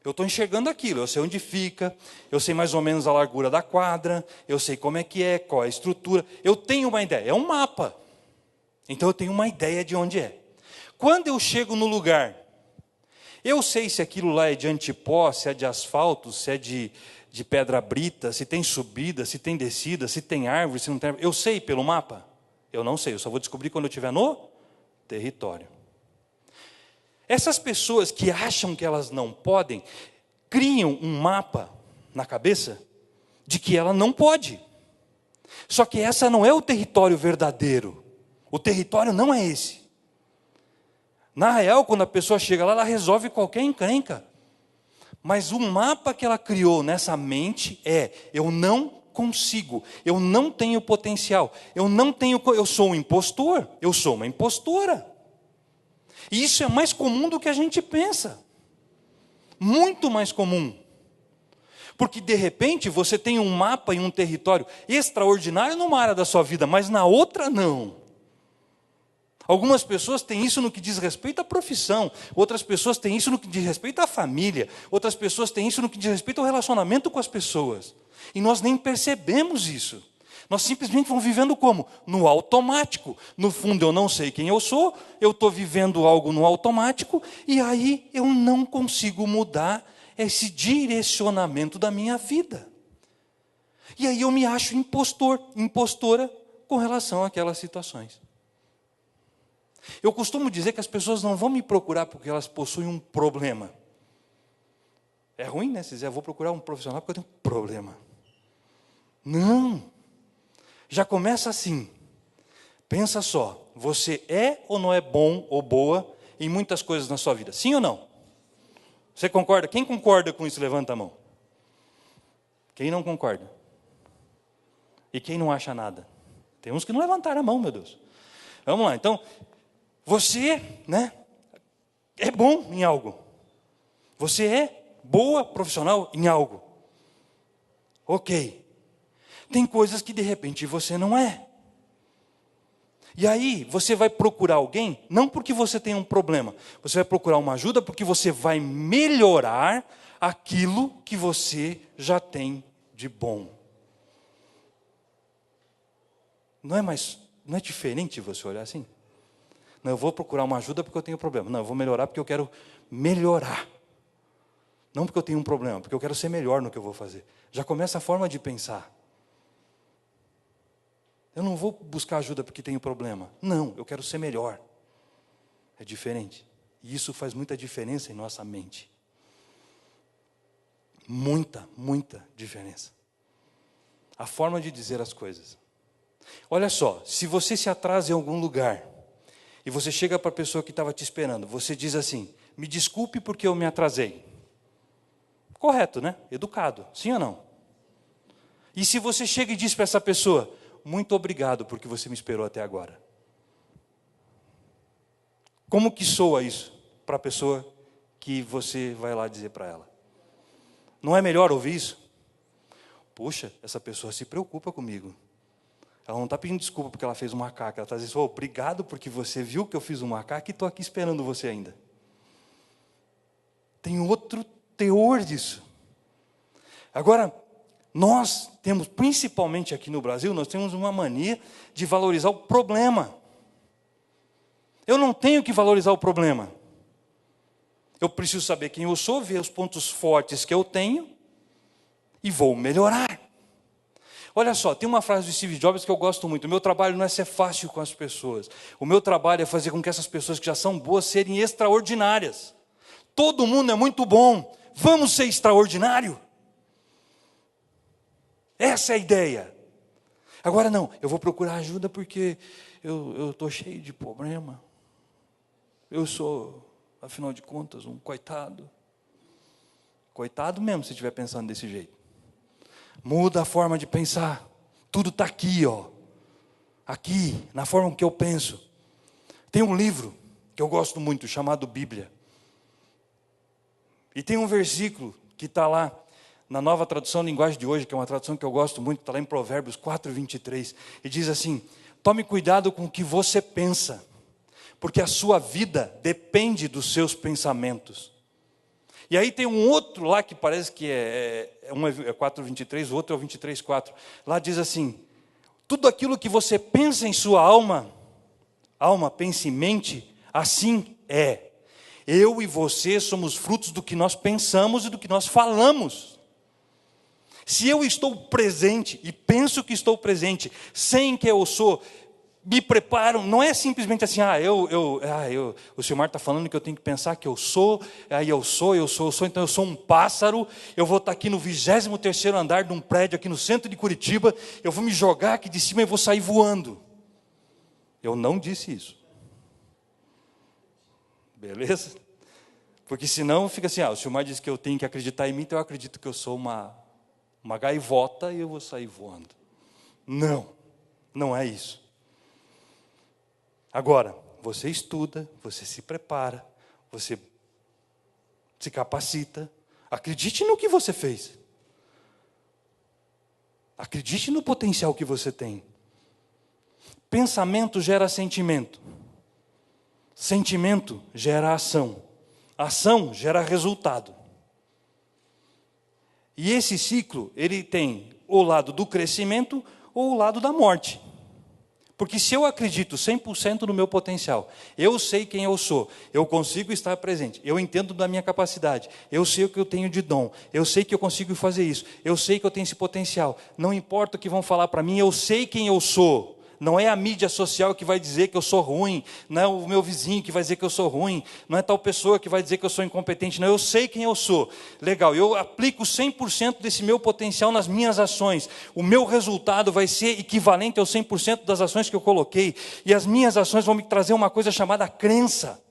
Speaker 2: Eu estou enxergando aquilo, eu sei onde fica, eu sei mais ou menos a largura da quadra, eu sei como é que é, qual é a estrutura, eu tenho uma ideia, é um mapa. Então eu tenho uma ideia de onde é. Quando eu chego no lugar, eu sei se aquilo lá é de antipó, se é de asfalto, se é de pedra brita, se tem subida, se tem descida, se tem árvore, se não tem árvore. Eu sei pelo mapa? Eu não sei, eu só vou descobrir quando eu estiver no território. Essas pessoas que acham que elas não podem, criam um mapa na cabeça de que ela não pode. Só que essa não é o território verdadeiro. O território não é esse. Na real, quando a pessoa chega lá, ela resolve qualquer encrenca. Mas o mapa que ela criou nessa mente é, eu não consigo, eu não tenho potencial, eu sou um impostor, eu sou uma impostora. E isso é mais comum do que a gente pensa. Muito mais comum. Porque, de repente, você tem um mapa e um território extraordinário numa área da sua vida, mas na outra, não. Algumas pessoas têm isso no que diz respeito à profissão. Outras pessoas têm isso no que diz respeito à família. Outras pessoas têm isso no que diz respeito ao relacionamento com as pessoas. E nós nem percebemos isso. Nós simplesmente vamos vivendo como? No automático. No fundo, eu não sei quem eu sou, eu estou vivendo algo no automático, e aí eu não consigo mudar esse direcionamento da minha vida. E aí eu me acho impostor, impostora com relação àquelas situações. Eu costumo dizer que as pessoas não vão me procurar porque elas possuem um problema. É ruim, né? Se dizer, eu vou procurar um profissional porque eu tenho um problema. Não. Já começa assim. Pensa só, você é ou não é bom ou boa em muitas coisas na sua vida? Sim ou não? Você concorda? Quem concorda com isso, levanta a mão. Quem não concorda? E quem não acha nada? Tem uns que não levantaram a mão, meu Deus. Vamos lá, então, você, né, é bom em algo. Você é boa profissional em algo. Ok. Tem coisas que de repente você não é. E aí você vai procurar alguém, não porque você tem um problema. Você vai procurar uma ajuda porque você vai melhorar aquilo que você já tem de bom. Não é diferente você olhar assim? Não, eu vou procurar uma ajuda porque eu tenho problema. Não, eu vou melhorar porque eu quero melhorar. Não porque eu tenho um problema, porque eu quero ser melhor no que eu vou fazer. Já começa a forma de pensar. Eu não vou buscar ajuda porque tenho problema. Não, eu quero ser melhor. É diferente. E isso faz muita diferença em nossa mente. Muita, muita diferença. A forma de dizer as coisas. Olha só, se você se atrasa em algum lugar e você chega para a pessoa que estava te esperando, você diz assim: me desculpe porque eu me atrasei. Correto, né? Educado, sim ou não? E se você chega e diz para essa pessoa: muito obrigado porque você me esperou até agora. Como que soa isso para a pessoa que você vai lá dizer para ela? Não é melhor ouvir isso? Puxa, essa pessoa se preocupa comigo. Ela não está pedindo desculpa porque ela fez um macaco. Ela está dizendo: oh, obrigado porque você viu que eu fiz um macaco e estou aqui esperando você ainda. Tem outro teor disso. Agora, nós temos, principalmente aqui no Brasil, nós temos uma mania de valorizar o problema. Eu não tenho que valorizar o problema. Eu preciso saber quem eu sou, ver os pontos fortes que eu tenho e vou melhorar. Olha só, tem uma frase de Steve Jobs que eu gosto muito: o meu trabalho não é ser fácil com as pessoas. O meu trabalho é fazer com que essas pessoas que já são boas serem extraordinárias. Todo mundo é muito bom, vamos ser extraordinário? Essa é a ideia. Agora não, eu vou procurar ajuda porque eu estou cheio de problema. Eu sou, afinal de contas, um coitado. Coitado mesmo se estiver pensando desse jeito. Muda a forma de pensar. Tudo está aqui, ó. Aqui, na forma que eu penso. Tem um livro que eu gosto muito, chamado Bíblia. E tem um versículo que está lá, na Nova Tradução Linguagem de Hoje, que é uma tradução que eu gosto muito, está lá em Provérbios 4:23. E diz assim: tome cuidado com o que você pensa, porque a sua vida depende dos seus pensamentos. E aí tem um outro lá que parece que um é 4:23, o outro é o 23:4. Lá diz assim: tudo aquilo que você pensa em sua alma, pensa em mente, assim é. Eu e você somos frutos do que nós pensamos e do que nós falamos. Se eu estou presente e penso que estou presente, sem que eu sou, me preparo, não é simplesmente assim: o Silmar está falando que eu tenho que pensar que eu sou, então eu sou um pássaro, eu vou estar aqui no 23º andar de um prédio aqui no centro de Curitiba, eu vou me jogar aqui de cima e vou sair voando. Eu não disse isso. Beleza? Porque senão fica assim: o Silmar disse que eu tenho que acreditar em mim, então eu acredito que eu sou uma gaivota e eu vou sair voando. Não, não é isso. Agora, você estuda, você se prepara, você se capacita. Acredite no que você fez. Acredite no potencial que você tem. Pensamento gera sentimento. Sentimento gera ação. Ação gera resultado. E esse ciclo, ele tem o lado do crescimento ou o lado da morte. Porque se eu acredito 100% no meu potencial, eu sei quem eu sou, eu consigo estar presente, eu entendo da minha capacidade, eu sei o que eu tenho de dom, eu sei que eu consigo fazer isso, eu sei que eu tenho esse potencial, não importa o que vão falar para mim, eu sei quem eu sou. Não é a mídia social que vai dizer que eu sou ruim, não é o meu vizinho que vai dizer que eu sou ruim, não é tal pessoa que vai dizer que eu sou incompetente, não, eu sei quem eu sou. Legal, eu aplico 100% desse meu potencial nas minhas ações, o meu resultado vai ser equivalente aos 100% das ações que eu coloquei, e as minhas ações vão me trazer uma coisa chamada crença.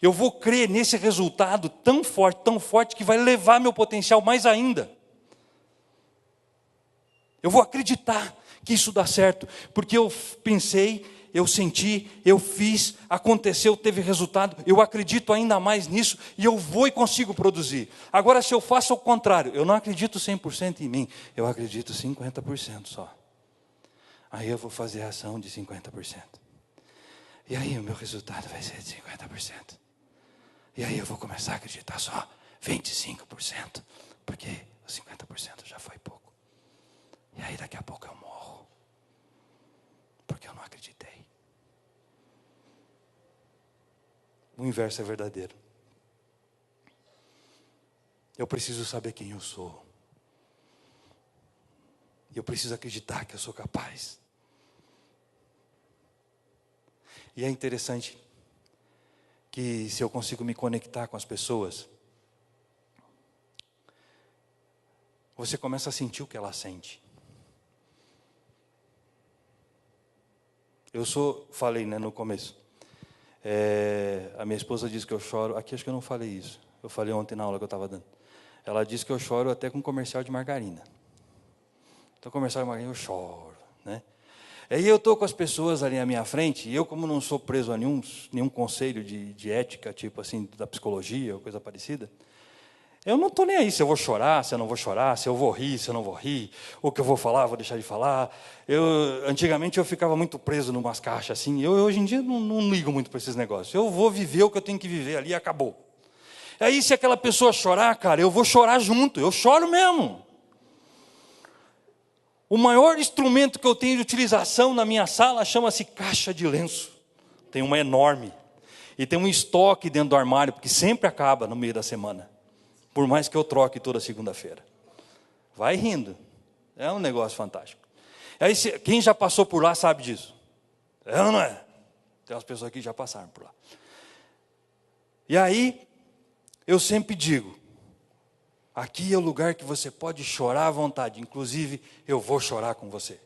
Speaker 2: Eu vou crer nesse resultado tão forte, que vai levar meu potencial mais ainda. Eu vou acreditar que isso dá certo, porque eu pensei, eu senti, eu fiz, aconteceu, teve resultado, eu acredito ainda mais nisso, e eu vou e consigo produzir. Agora, se eu faço o contrário, eu não acredito 100% em mim, eu acredito 50% só. Aí eu vou fazer a ação de 50%. E aí o meu resultado vai ser de 50%. E aí eu vou começar a acreditar só 25%, porque os 50% já foi pouco. E aí daqui a pouco eu morro, porque eu não acreditei. O inverso é verdadeiro. Eu preciso saber quem eu sou. Eu preciso acreditar que eu sou capaz. E é interessante que se eu consigo me conectar com as pessoas, você começa a sentir o que ela sente. Falei, no começo. A minha esposa diz que eu choro. Aqui acho que eu não falei isso. Eu falei ontem na aula que eu estava dando. Ela diz que eu choro até com comercial de margarina. Então, comercial de margarina eu choro, né? Aí eu estou com as pessoas ali à minha frente, e eu, como não sou preso a nenhum conselho de ética, tipo assim, da psicologia ou coisa parecida, eu não estou nem aí se eu vou chorar, se eu não vou chorar, se eu vou rir, se eu não vou rir, ou que eu vou falar, vou deixar de falar. Antigamente eu ficava muito preso em umas caixas assim, hoje em dia não ligo muito para esses negócios. Eu vou viver o que eu tenho que viver ali e acabou. Aí se aquela pessoa chorar, cara, eu vou chorar junto, eu choro mesmo. O maior instrumento que eu tenho de utilização na minha sala chama-se caixa de lenço. Tem uma enorme. E tem um estoque dentro do armário, porque sempre acaba no meio da semana. Por mais que eu troque toda segunda-feira. Vai rindo. É um negócio fantástico. Aí, quem já passou por lá sabe disso. É ou não é? Tem umas pessoas aqui que já passaram por lá. E aí, eu sempre digo, aqui é o lugar que você pode chorar à vontade. Inclusive, eu vou chorar com você.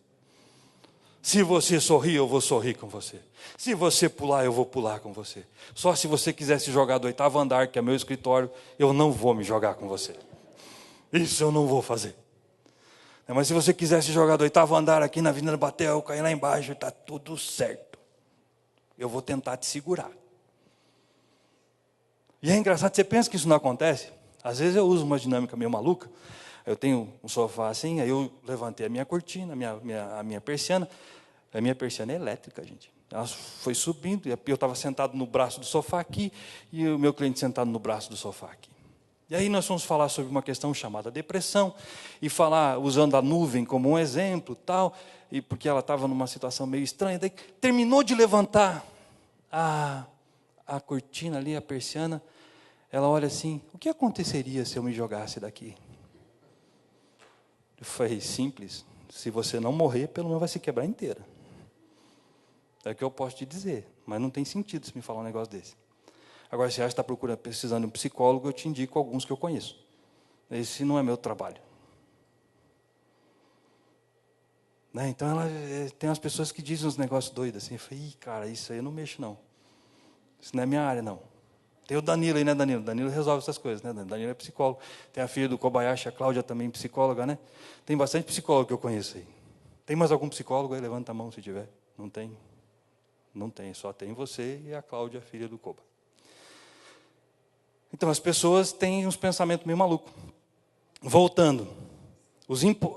Speaker 2: Se você sorrir, eu vou sorrir com você. Se você pular, eu vou pular com você. Só se você quiser se jogar do 8º andar, que é meu escritório, eu não vou me jogar com você. Isso eu não vou fazer. Mas se você quiser se jogar do 8º andar aqui na Avenida Batel, cair lá embaixo, está tudo certo. Eu vou tentar te segurar. E é engraçado, você pensa que isso não acontece? Às vezes eu uso uma dinâmica meio maluca. Eu tenho um sofá assim, aí eu levantei a minha cortina, a minha persiana. A minha persiana é elétrica, gente. Ela foi subindo, e eu estava sentado no braço do sofá aqui, e o meu cliente sentado no braço do sofá aqui. E aí nós fomos falar sobre uma questão chamada depressão, e falar, usando a nuvem como um exemplo, tal, e porque ela estava numa situação meio estranha. Daí terminou de levantar a cortina ali, a persiana. Ela olha assim, o que aconteceria se eu me jogasse daqui? Eu falei, simples, se você não morrer, pelo menos vai se quebrar inteira. É o que eu posso te dizer, mas não tem sentido se me falar um negócio desse. Agora, se você está precisando de um psicólogo, eu te indico alguns que eu conheço. Esse não é meu trabalho. Né? Então, tem umas pessoas que dizem uns negócios doidos assim. Eu falei, cara, isso aí eu não mexo, não. Isso não é minha área, não. Tem o Danilo aí, né, Danilo? Danilo resolve essas coisas, né? Danilo é psicólogo. Tem a filha do Kobayashi, a Cláudia também psicóloga, né? Tem bastante psicólogo que eu conheço aí. Tem mais algum psicólogo aí? Levanta a mão se tiver. Não tem? Não tem, só tem você e a Cláudia, a filha do Koba. Então, as pessoas têm uns pensamentos meio malucos. Voltando.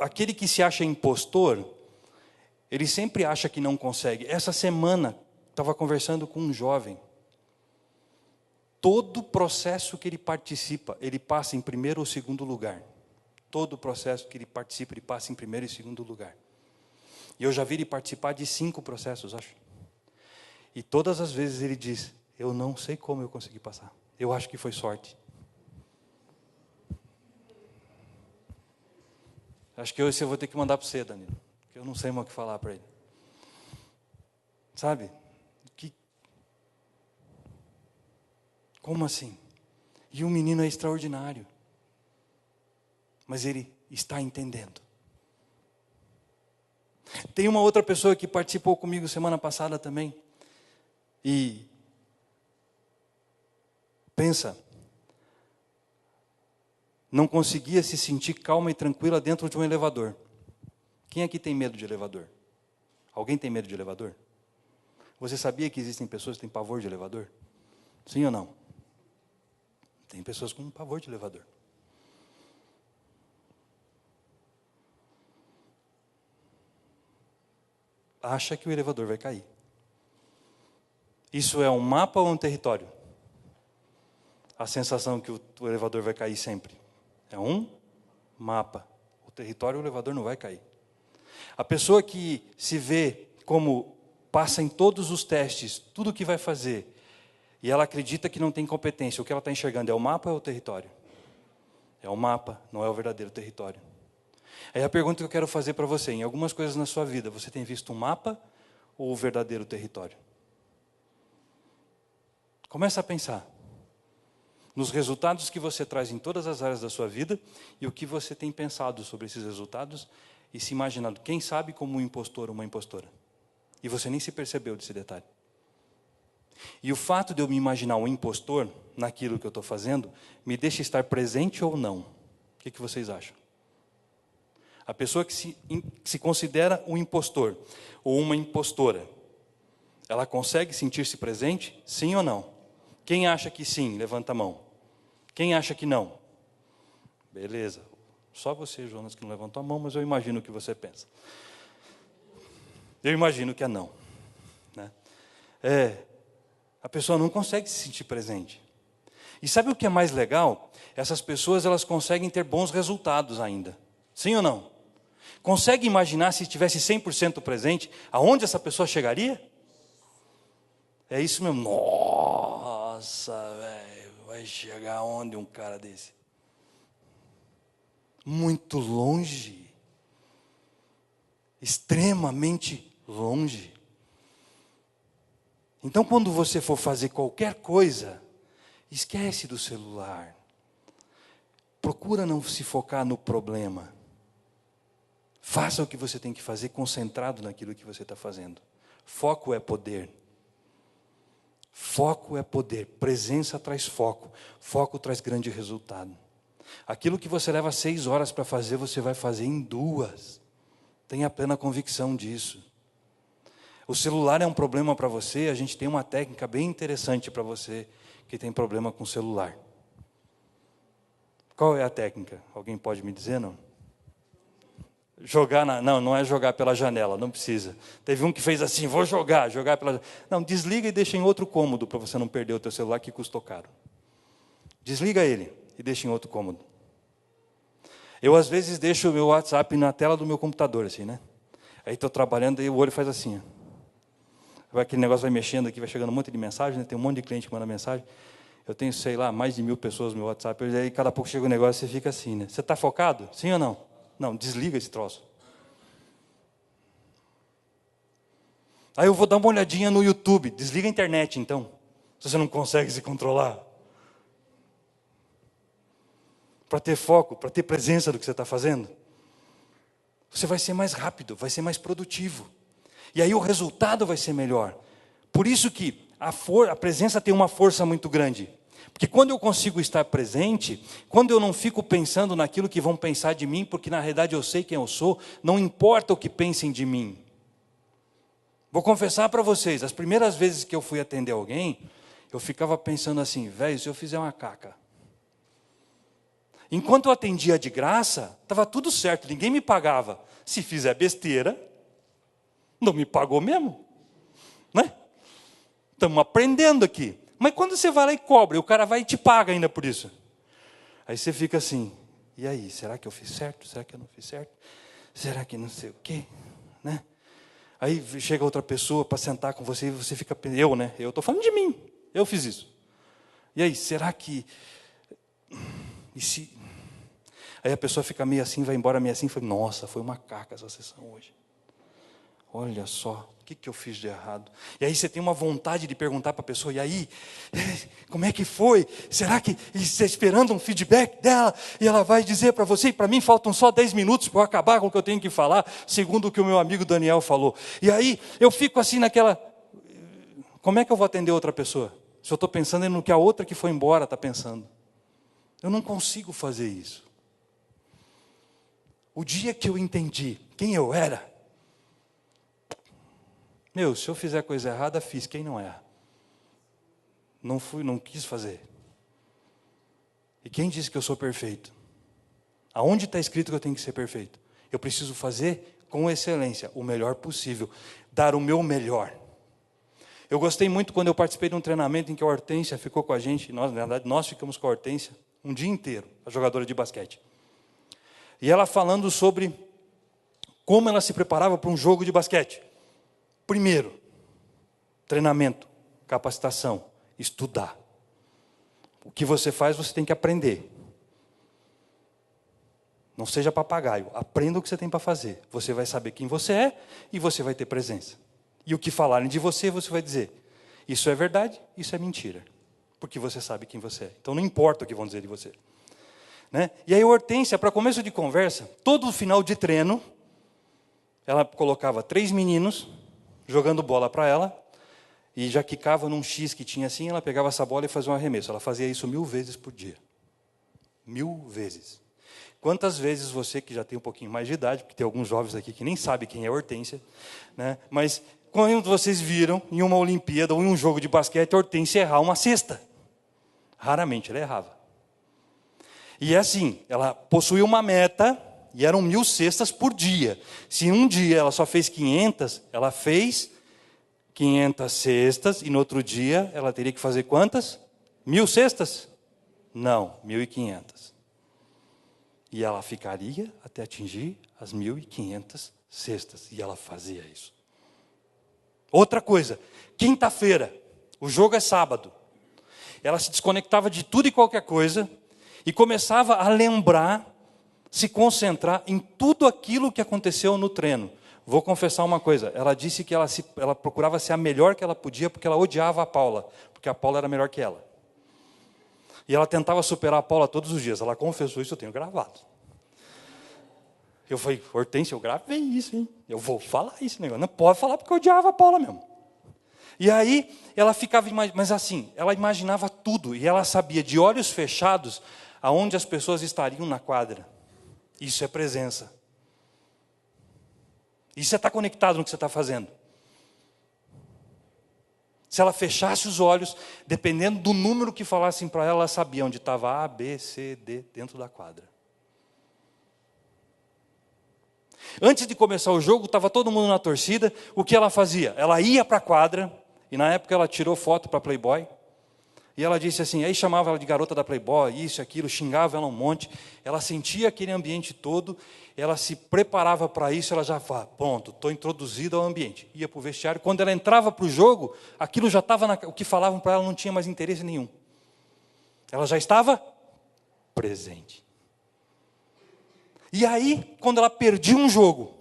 Speaker 2: Aquele que se acha impostor, ele sempre acha que não consegue. Essa semana, estava conversando com um jovem. Todo processo que ele participa, ele passa em primeiro ou segundo lugar. Todo processo que ele participa, ele passa em primeiro e segundo lugar. E eu já vi ele participar de 5 processos, acho. E todas as vezes ele diz, eu não sei como eu consegui passar. Eu acho que foi sorte. Acho que esse eu vou ter que mandar para você, Danilo. Porque eu não sei mais o que falar para ele. Sabe? Como assim? E o menino é extraordinário. Mas ele está entendendo. Tem uma outra pessoa que participou comigo semana passada também. E Pensa, não conseguia se sentir calma e tranquila dentro de um elevador. Quem aqui tem medo de elevador? Alguém tem medo de elevador? Você sabia que existem pessoas que têm pavor de elevador? Sim ou não? Tem pessoas com pavor de elevador. Acha que o elevador vai cair. Isso é um mapa ou um território? A sensação que o elevador vai cair sempre. É um mapa. O território, o elevador não vai cair. A pessoa que se vê como passa em todos os testes, tudo o que vai fazer, e ela acredita que não tem competência, o que ela está enxergando é o mapa ou é o território? É o mapa, não é o verdadeiro território. Aí a pergunta que eu quero fazer para você, em algumas coisas na sua vida, você tem visto um mapa ou o verdadeiro território? Começa a pensar nos resultados que você traz em todas as áreas da sua vida e o que você tem pensado sobre esses resultados e se imaginando, quem sabe, como um impostor ou uma impostora. E você nem se percebeu desse detalhe. E o fato de eu me imaginar um impostor naquilo que eu estou fazendo, me deixa estar presente ou não? O que vocês acham? A pessoa que se considera um impostor ou uma impostora, ela consegue sentir-se presente? Sim ou não? Quem acha que sim, levanta a mão. Quem acha que não? Beleza. Só você, Jonas, que não levantou a mão, mas eu imagino o que você pensa. Eu imagino que é não. Né? A pessoa não consegue se sentir presente. E sabe o que é mais legal? Essas pessoas, elas conseguem ter bons resultados ainda. Sim ou não? Consegue imaginar se estivesse 100% presente, aonde essa pessoa chegaria? É isso mesmo. Nossa, velho, vai chegar aonde um cara desse? Muito longe. Extremamente longe. Então, quando você for fazer qualquer coisa, esquece do celular. Procura não se focar no problema. Faça o que você tem que fazer concentrado naquilo que você está fazendo. Foco é poder. Foco é poder. Presença traz foco. Foco traz grande resultado. Aquilo que você leva 6 horas para fazer, você vai fazer em 2. Tenha plena convicção disso. O celular é um problema para você, a gente tem uma técnica bem interessante para você que tem problema com o celular. Qual é a técnica? Alguém pode me dizer, não? Jogar não é jogar pela janela, não precisa. Teve um que fez assim, vou jogar pela... Não, desliga e deixa em outro cômodo para você não perder o teu celular que custou caro. Desliga ele e deixa em outro cômodo. Eu às vezes deixo o meu WhatsApp na tela do meu computador, assim, né? Aí estou trabalhando e o olho faz assim, ó. Aquele negócio vai mexendo aqui, vai chegando um monte de mensagem, né? Tem um monte de cliente que manda mensagem. Eu tenho, sei lá, mais de 1000 pessoas no meu WhatsApp. E aí, cada pouco chega um negócio e você fica assim, né? Você está focado? Sim ou não? Não, desliga esse troço. Aí eu vou dar uma olhadinha no YouTube. Desliga a internet, então. Se você não consegue se controlar. Para ter foco, para ter presença do que você está fazendo. Você vai ser mais rápido, vai ser mais produtivo. E aí o resultado vai ser melhor. Por isso que a presença tem uma força muito grande. Porque quando eu consigo estar presente, quando eu não fico pensando naquilo que vão pensar de mim, porque na realidade eu sei quem eu sou, não importa o que pensem de mim. Vou confessar para vocês, as primeiras vezes que eu fui atender alguém, eu ficava pensando assim, velho, se eu fizer uma caca. Enquanto eu atendia de graça, estava tudo certo, ninguém me pagava. Se fizer besteira, não me pagou mesmo, né? Estamos aprendendo aqui. Mas quando você vai lá e cobra, e o cara vai e te paga ainda por isso. Aí você fica assim, e aí, será que eu fiz certo? Será que eu não fiz certo? Será que não sei o quê? Né? Aí chega outra pessoa para sentar com você e você fica, eu estou falando de mim, eu fiz isso. E aí, será que... E se... Aí a pessoa fica meio assim, vai embora meio assim, fala, nossa, foi uma caca essa sessão hoje. Olha só, o que eu fiz de errado? E aí você tem uma vontade de perguntar para a pessoa, e aí, como é que foi? Será que você está esperando um feedback dela? E ela vai dizer para você, e para mim faltam só 10 minutos para eu acabar com o que eu tenho que falar, segundo o que o meu amigo Daniel falou. E aí eu fico assim naquela, como é que eu vou atender outra pessoa? se eu estou pensando no que a outra que foi embora está pensando. Eu não consigo fazer isso. O dia que eu entendi quem eu era, se eu fizer coisa errada, fiz, quem não erra? Não quis fazer. E quem disse que eu sou perfeito? Aonde está escrito que eu tenho que ser perfeito? Eu preciso fazer com excelência, o melhor possível, dar o meu melhor. Eu gostei muito quando eu participei de um treinamento em que a Hortência ficou com a gente, na verdade nós ficamos com a Hortência um dia inteiro, a jogadora de basquete. E ela falando sobre como ela se preparava para um jogo de basquete. Primeiro, treinamento, capacitação, estudar. O que você faz, você tem que aprender. Não seja papagaio, aprenda o que você tem para fazer. Você vai saber quem você é e você vai ter presença. E o que falarem de você, você vai dizer, isso é verdade, isso é mentira. Porque você sabe quem você é. Então não importa o que vão dizer de você. Né? E aí a Hortência, para começo de conversa, todo final de treino, ela colocava 3 meninos jogando bola para ela, e já quicava num X que tinha assim, ela pegava essa bola e fazia um arremesso. Ela fazia isso 1000 vezes por dia. 1000 vezes. Quantas vezes você, que já tem um pouquinho mais de idade, porque tem alguns jovens aqui que nem sabem quem é Hortência, né? Mas quando vocês viram em uma Olimpíada ou em um jogo de basquete, a Hortência errar uma cesta? Raramente ela errava. E é assim, ela possuía uma meta, e eram 1000 cestas por dia. Se um dia ela só fez 500, ela fez 500 cestas, e no outro dia ela teria que fazer quantas? 1000 cestas? Não, 1500. E ela ficaria até atingir as 1500 cestas. E ela fazia isso. Outra coisa, quinta-feira, o jogo é sábado. Ela se desconectava de tudo e qualquer coisa e começava a lembrar, se concentrar em tudo aquilo que aconteceu no treino. Vou confessar uma coisa, ela disse que ela procurava ser a melhor que ela podia porque ela odiava a Paula, porque a Paula era melhor que ela. E ela tentava superar a Paula todos os dias. Ela confessou isso, eu tenho gravado. Eu falei, Hortência, eu gravei isso, hein? Eu vou falar isso, negócio. Não pode falar porque eu odiava a Paula mesmo. E aí, ela ficava, mas assim, ela imaginava tudo. E ela sabia, de olhos fechados, aonde as pessoas estariam na quadra. Isso é presença. Isso é estar conectado no que você está fazendo. Se ela fechasse os olhos, dependendo do número que falassem para ela, ela sabia onde estava A, B, C, D, dentro da quadra. Antes de começar o jogo, estava todo mundo na torcida. O que ela fazia? Ela ia para a quadra, e na época ela tirou foto para Playboy. E ela disse assim, aí chamava ela de garota da Playboy, isso, aquilo, xingava ela um monte. Ela sentia aquele ambiente todo, ela se preparava para isso, ela já falava, pronto, estou introduzida ao ambiente. Ia para o vestiário, quando ela entrava para o jogo, aquilo já estava, o que falavam para ela não tinha mais interesse nenhum. Ela já estava presente. E aí, quando ela perdia um jogo,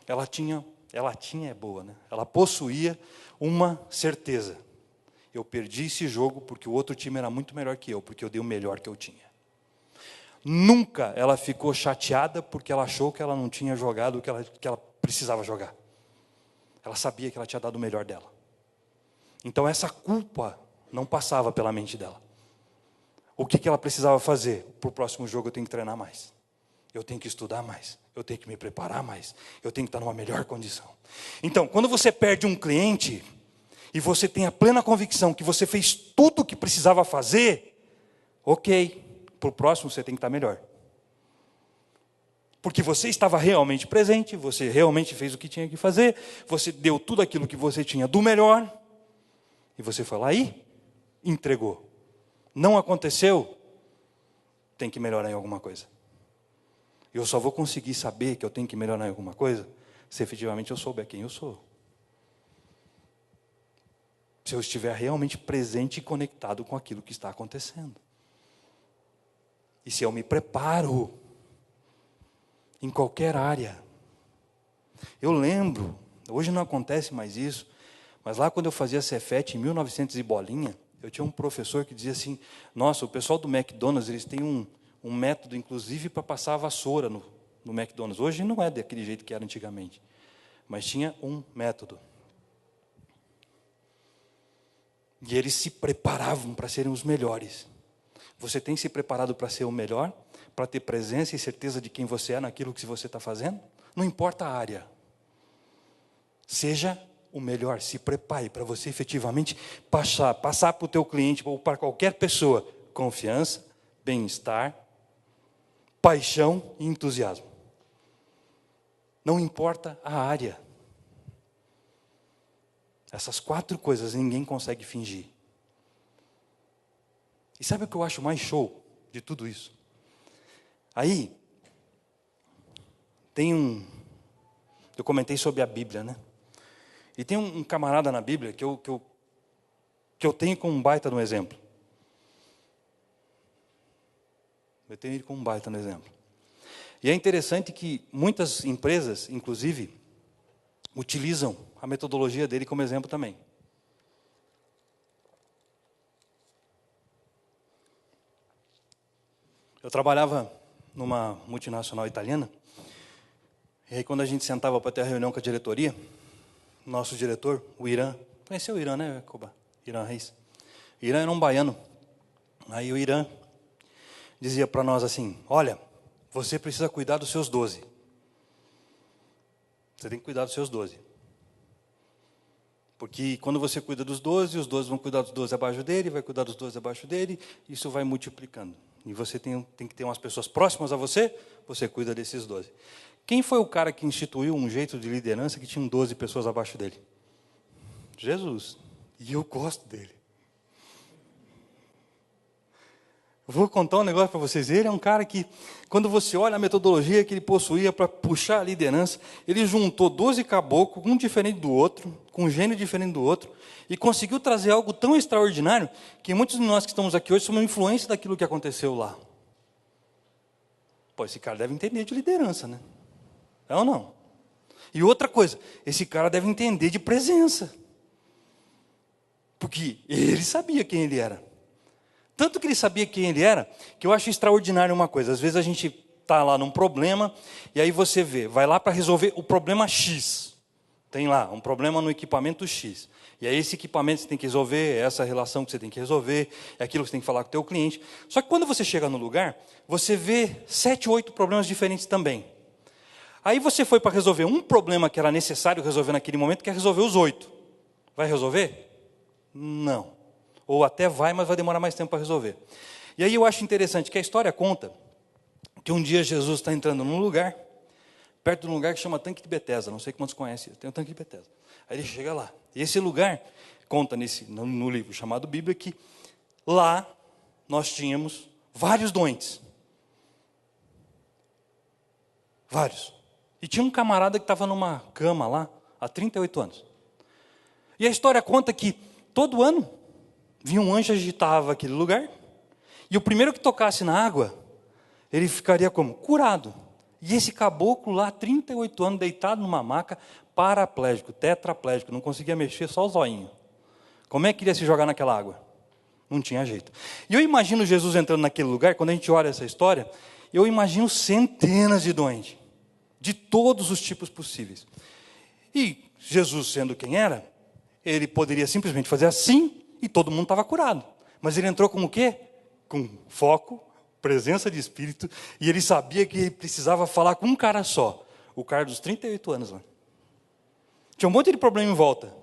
Speaker 2: ela tinha é boa, né? Ela possuía uma certeza. Eu perdi esse jogo porque o outro time era muito melhor que eu, porque eu dei o melhor que eu tinha. Nunca ela ficou chateada porque ela achou que ela não tinha jogado o que ela precisava jogar. Ela sabia que ela tinha dado o melhor dela. Então essa culpa não passava pela mente dela. O que ela precisava fazer? Para o próximo jogo eu tenho que treinar mais. Eu tenho que estudar mais. Eu tenho que me preparar mais. Eu tenho que estar numa melhor condição. Então, quando você perde um cliente e você tem a plena convicção que você fez tudo o que precisava fazer, ok, para o próximo você tem que estar melhor. Porque você estava realmente presente, você realmente fez o que tinha que fazer, você deu tudo aquilo que você tinha do melhor, e você foi lá e entregou. Não aconteceu, tem que melhorar em alguma coisa. Eu só vou conseguir saber que eu tenho que melhorar em alguma coisa se efetivamente eu souber quem eu sou. Se eu estiver realmente presente e conectado com aquilo que está acontecendo. E se eu me preparo em qualquer área. Eu lembro, hoje não acontece mais isso, mas lá quando eu fazia Cefet em 1900 e bolinha, eu tinha um professor que dizia assim, nossa, o pessoal do McDonald's, eles têm um método, inclusive, para passar a vassoura no McDonald's. Hoje não é daquele jeito que era antigamente, mas tinha um método. E eles se preparavam para serem os melhores. Você tem se preparado para ser o melhor? Para ter presença e certeza de quem você é naquilo que você está fazendo? Não importa a área. Seja o melhor, se prepare para você efetivamente passar para o teu cliente ou para qualquer pessoa confiança, bem-estar, paixão e entusiasmo. Não importa a área. Essas 4 coisas ninguém consegue fingir. E sabe o que eu acho mais show de tudo isso? Aí, eu comentei sobre a Bíblia, né? E tem um camarada na Bíblia que eu tenho como um baita no exemplo. Eu tenho ele como um baita no exemplo. E é interessante que muitas empresas, inclusive, utilizam a metodologia dele como exemplo também. Eu trabalhava numa multinacional italiana, e aí quando a gente sentava para ter a reunião com a diretoria, nosso diretor, o Irã, conheceu o Irã, né, Koba? Irã Reis. Irã era um baiano. Aí o Irã dizia para nós assim, olha, você precisa cuidar dos seus 12. Você tem que cuidar dos seus 12. Porque quando você cuida dos 12, os 12 vão cuidar dos 12 abaixo dele, vai cuidar dos 12 abaixo dele, isso vai multiplicando. E você tem que ter umas pessoas próximas a você, você cuida desses 12. Quem foi o cara que instituiu um jeito de liderança que tinha 12 pessoas abaixo dele? Jesus. E eu gosto dele. Vou contar um negócio para vocês. Ele é um cara que, quando você olha a metodologia que ele possuía para puxar a liderança, ele juntou 12 caboclos, um diferente do outro, com um gênio diferente do outro, e conseguiu trazer algo tão extraordinário que muitos de nós que estamos aqui hoje somos influência daquilo que aconteceu lá. Pô, esse cara deve entender de liderança, né? É ou não? E outra coisa, esse cara deve entender de presença. Porque ele sabia quem ele era. Tanto que ele sabia quem ele era, que eu acho extraordinário uma coisa. Às vezes a gente está lá num problema, e aí você vai lá para resolver o problema X. Tem lá um problema no equipamento X. E aí esse equipamento você tem que resolver, é essa relação que você tem que resolver, é aquilo que você tem que falar com o teu cliente. Só que quando você chega no lugar, você vê 7, 8 problemas diferentes também. Aí você foi para resolver um problema que era necessário resolver naquele momento, quer resolver os 8. Vai resolver? Não. Ou até vai, mas vai demorar mais tempo para resolver. E aí eu acho interessante que a história conta que um dia Jesus está entrando num lugar, perto de um lugar que chama Tanque de Betesda, não sei quantos conhecem, tem o Tanque de Betesda. Aí ele chega lá. E esse lugar, conta no livro chamado Bíblia, que lá nós tínhamos vários doentes. Vários. E tinha um camarada que estava numa cama lá, há 38 anos. E a história conta que todo ano vinha um anjo, agitava aquele lugar, e o primeiro que tocasse na água, ele ficaria como? Curado. E esse caboclo lá, 38 anos, deitado numa maca, paraplégico, tetraplégico, não conseguia mexer, só o zoinho. Como é que ele ia se jogar naquela água? Não tinha jeito. E eu imagino Jesus entrando naquele lugar, quando a gente olha essa história, eu imagino centenas de doentes, de todos os tipos possíveis. E Jesus, sendo quem era, ele poderia simplesmente fazer assim, e todo mundo estava curado. Mas ele entrou com o quê? Com foco, presença de espírito, e ele sabia que ele precisava falar com um cara só. O cara dos 38 anos lá. Tinha um monte de problema em volta.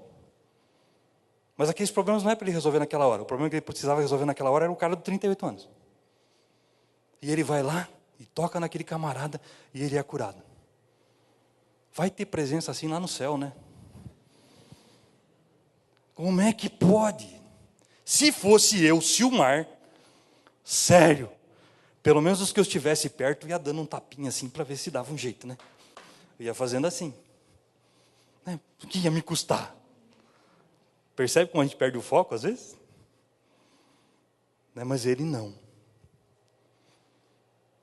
Speaker 2: Mas aqueles problemas não é para ele resolver naquela hora. O problema que ele precisava resolver naquela hora era o cara dos 38 anos. E ele vai lá e toca naquele camarada e ele é curado. Vai ter presença assim lá no céu, né? Como é que pode? Se fosse eu, Silmar, sério, pelo menos os que eu estivesse perto, ia dando um tapinha assim para ver se dava um jeito, né? Eu ia fazendo assim. Né? O que ia me custar? Percebe como a gente perde o foco às vezes? Né? Mas ele não.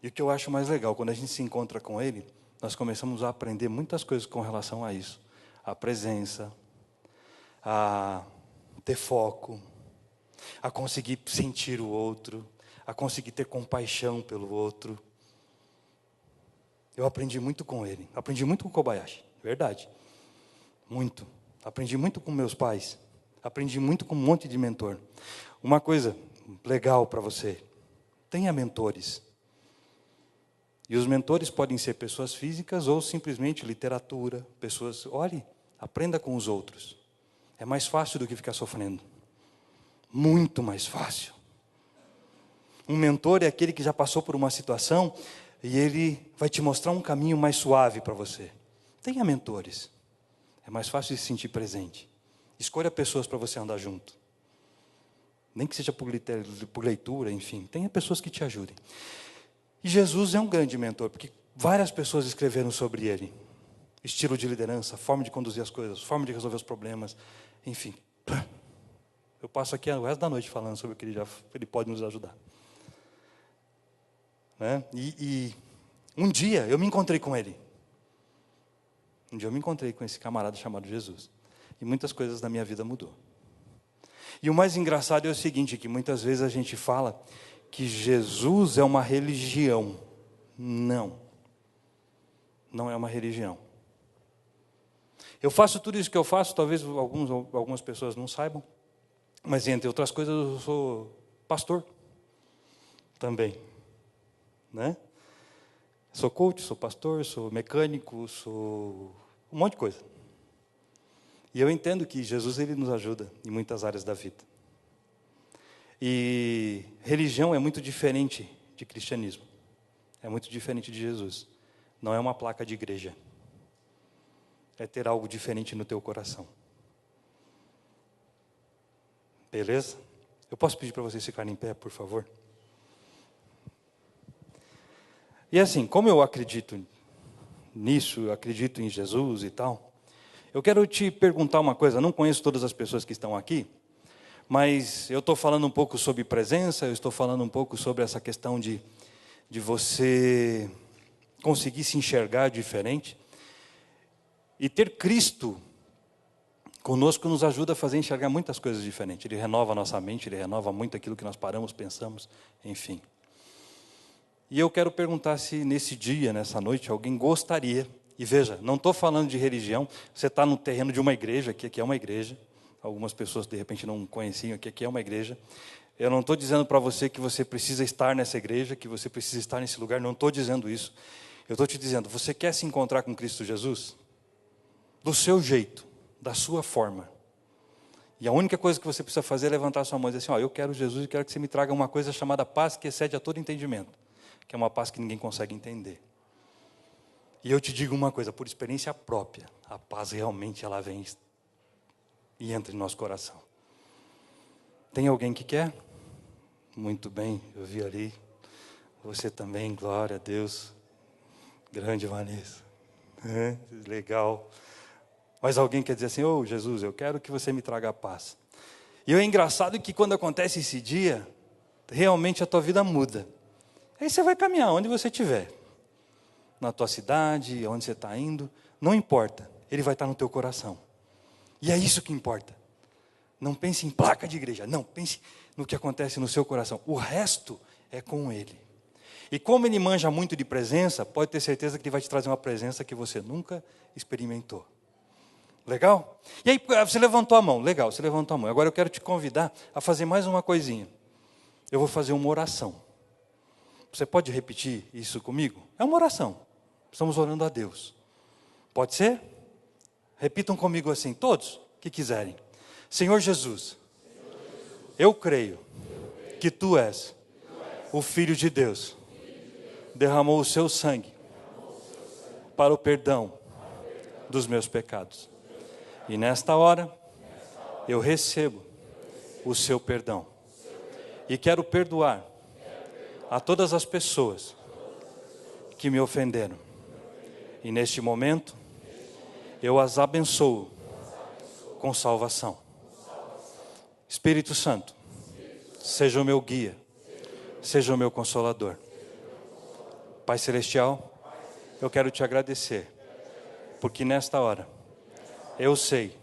Speaker 2: E o que eu acho mais legal, quando a gente se encontra com ele, nós começamos a aprender muitas coisas com relação a isso. A presença, a ter foco, a conseguir sentir o outro, a conseguir ter compaixão pelo outro. Eu aprendi muito com ele, aprendi muito com o Kobayashi, verdade. Muito. Aprendi muito com meus pais, Aprendi muito com um monte de mentor. Uma coisa legal para você, tenha mentores. E os mentores podem ser pessoas físicas ou simplesmente literatura, pessoas... Olhe, aprenda com os outros. É mais fácil do que ficar sofrendo. Muito mais fácil. Um mentor é aquele que já passou por uma situação e ele vai te mostrar um caminho mais suave para você. Tenha mentores. É mais fácil de se sentir presente. Escolha pessoas para você andar junto. Nem que seja por leitura, enfim. Tenha pessoas que te ajudem. E Jesus é um grande mentor, porque várias pessoas escreveram sobre ele. Estilo de liderança, forma de conduzir as coisas, forma de resolver os problemas, enfim. Eu passo aqui o resto da noite falando sobre o que ele pode nos ajudar. Né? E um dia eu me encontrei com ele. Um dia eu me encontrei com esse camarada chamado Jesus. E muitas coisas da minha vida mudou. E o mais engraçado é o seguinte, que muitas vezes a gente fala que Jesus é uma religião. Não. Não é uma religião. Eu faço tudo isso que eu faço, talvez algumas pessoas não saibam, mas entre outras coisas eu sou pastor também. Né? Sou coach, sou pastor, sou mecânico, sou um monte de coisa. E eu entendo que Jesus ele nos ajuda em muitas áreas da vida. E religião é muito diferente de cristianismo. É muito diferente de Jesus. Não é uma placa de igreja. É ter algo diferente no teu coração. Beleza? Eu posso pedir para vocês ficarem em pé, por favor? E assim, como eu acredito nisso, eu acredito em Jesus e tal, eu quero te perguntar uma coisa. Eu não conheço todas as pessoas que estão aqui, mas eu estou falando um pouco sobre presença, eu estou falando um pouco sobre essa questão de você conseguir se enxergar diferente. E ter Cristo conosco nos ajuda a fazer enxergar muitas coisas diferentes. Ele renova a nossa mente, ele renova muito aquilo que nós paramos, pensamos, enfim. E eu quero perguntar se nesse dia, nessa noite, alguém gostaria, e veja, não estou falando de religião, você está no terreno de uma igreja, que aqui é uma igreja, algumas pessoas de repente não conheciam que aqui é uma igreja. Eu não estou dizendo para você que você precisa estar nessa igreja, que você precisa estar nesse lugar, não estou dizendo isso. Eu estou te dizendo, você quer se encontrar com Cristo Jesus? Do seu jeito, da sua forma. E a única coisa que você precisa fazer é levantar a sua mão e dizer assim, eu quero Jesus e quero que você me traga uma coisa chamada paz que excede a todo entendimento. Que é uma paz que ninguém consegue entender. E eu te digo uma coisa, por experiência própria, a paz realmente ela vem e entra em nosso coração. Tem alguém que quer? Muito bem, eu vi ali. Você também, glória a Deus. Grande Vanessa. Legal. Mas alguém quer dizer assim, Jesus, eu quero que você me traga a paz. E é engraçado que quando acontece esse dia, realmente a tua vida muda. Aí você vai caminhar onde você estiver. Na tua cidade, onde você está indo, não importa. Ele vai estar no teu coração. E é isso que importa. Não pense em placa de igreja, não, pense no que acontece no seu coração. O resto é com ele. E como ele manja muito de presença, pode ter certeza que ele vai te trazer uma presença que você nunca experimentou. Legal? E aí você levantou a mão, legal, você levantou a mão. Agora eu quero te convidar a fazer mais uma coisinha. Eu vou fazer uma oração. Você pode repetir isso comigo? É uma oração. Estamos orando a Deus. Pode ser? Repitam comigo assim, todos que quiserem. Senhor Jesus, eu creio que Tu és o Filho de Deus. Derramou o Seu sangue para o perdão dos meus pecados. E nesta hora, eu recebo o Seu perdão. E quero perdoar a todas as pessoas que me ofenderam. E neste momento, eu as abençoo com salvação. Espírito Santo, seja o meu guia, seja o meu consolador. Pai Celestial, eu quero te agradecer, porque nesta hora, eu sei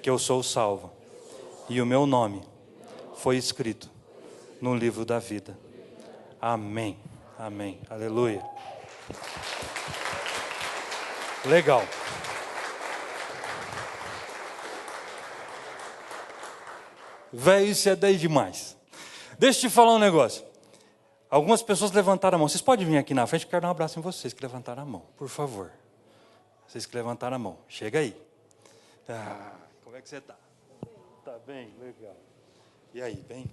Speaker 2: que eu sou salvo, e o meu nome foi escrito no livro da vida. Amém, amém, aleluia. Legal. Velho, isso é 10 demais. Deixa eu te falar um negócio. Algumas pessoas levantaram a mão. Vocês podem vir aqui na frente, eu quero dar um abraço em vocês que levantaram a mão, por favor. Vocês que levantaram a mão. Chega aí. Como é que você está? Está bem? Legal. E aí, bem?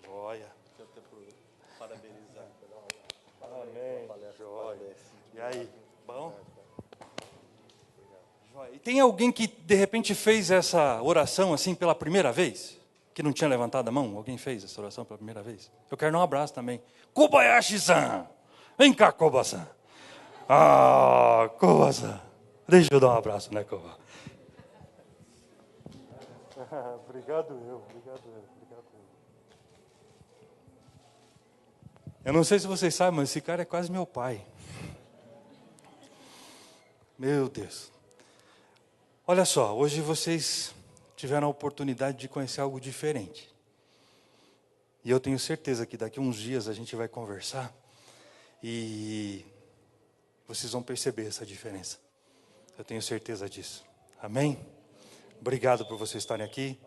Speaker 2: Joia. Parabenizar. Amém. Joia. E aí, bom? Joia. E tem alguém que, de repente, fez essa oração assim pela primeira vez? Que não tinha levantado a mão? Alguém fez essa oração pela primeira vez? Eu quero dar um abraço também. Kobayashi-san! Vem cá, Koba-san. Koba-san. Deixa eu dar um abraço, né, Koba? Obrigado eu. Eu não sei se vocês sabem, mas esse cara é quase meu pai. Meu Deus. Olha só, hoje vocês tiveram a oportunidade de conhecer algo diferente. E eu tenho certeza que daqui a uns dias a gente vai conversar e vocês vão perceber essa diferença. Eu tenho certeza disso. Amém? Obrigado por vocês estarem aqui.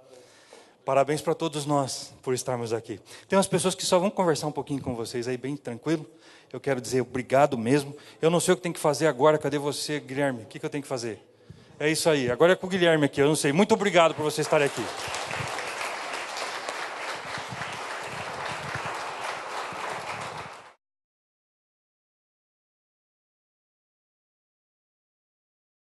Speaker 2: Parabéns para todos nós por estarmos aqui. Tem umas pessoas que só vão conversar um pouquinho com vocês aí, bem tranquilo. Eu quero dizer obrigado mesmo. Eu não sei o que tem que fazer agora. Cadê você, Guilherme? O que eu tenho que fazer? É isso aí. Agora é com o Guilherme aqui. Eu não sei. Muito obrigado por vocês estarem aqui.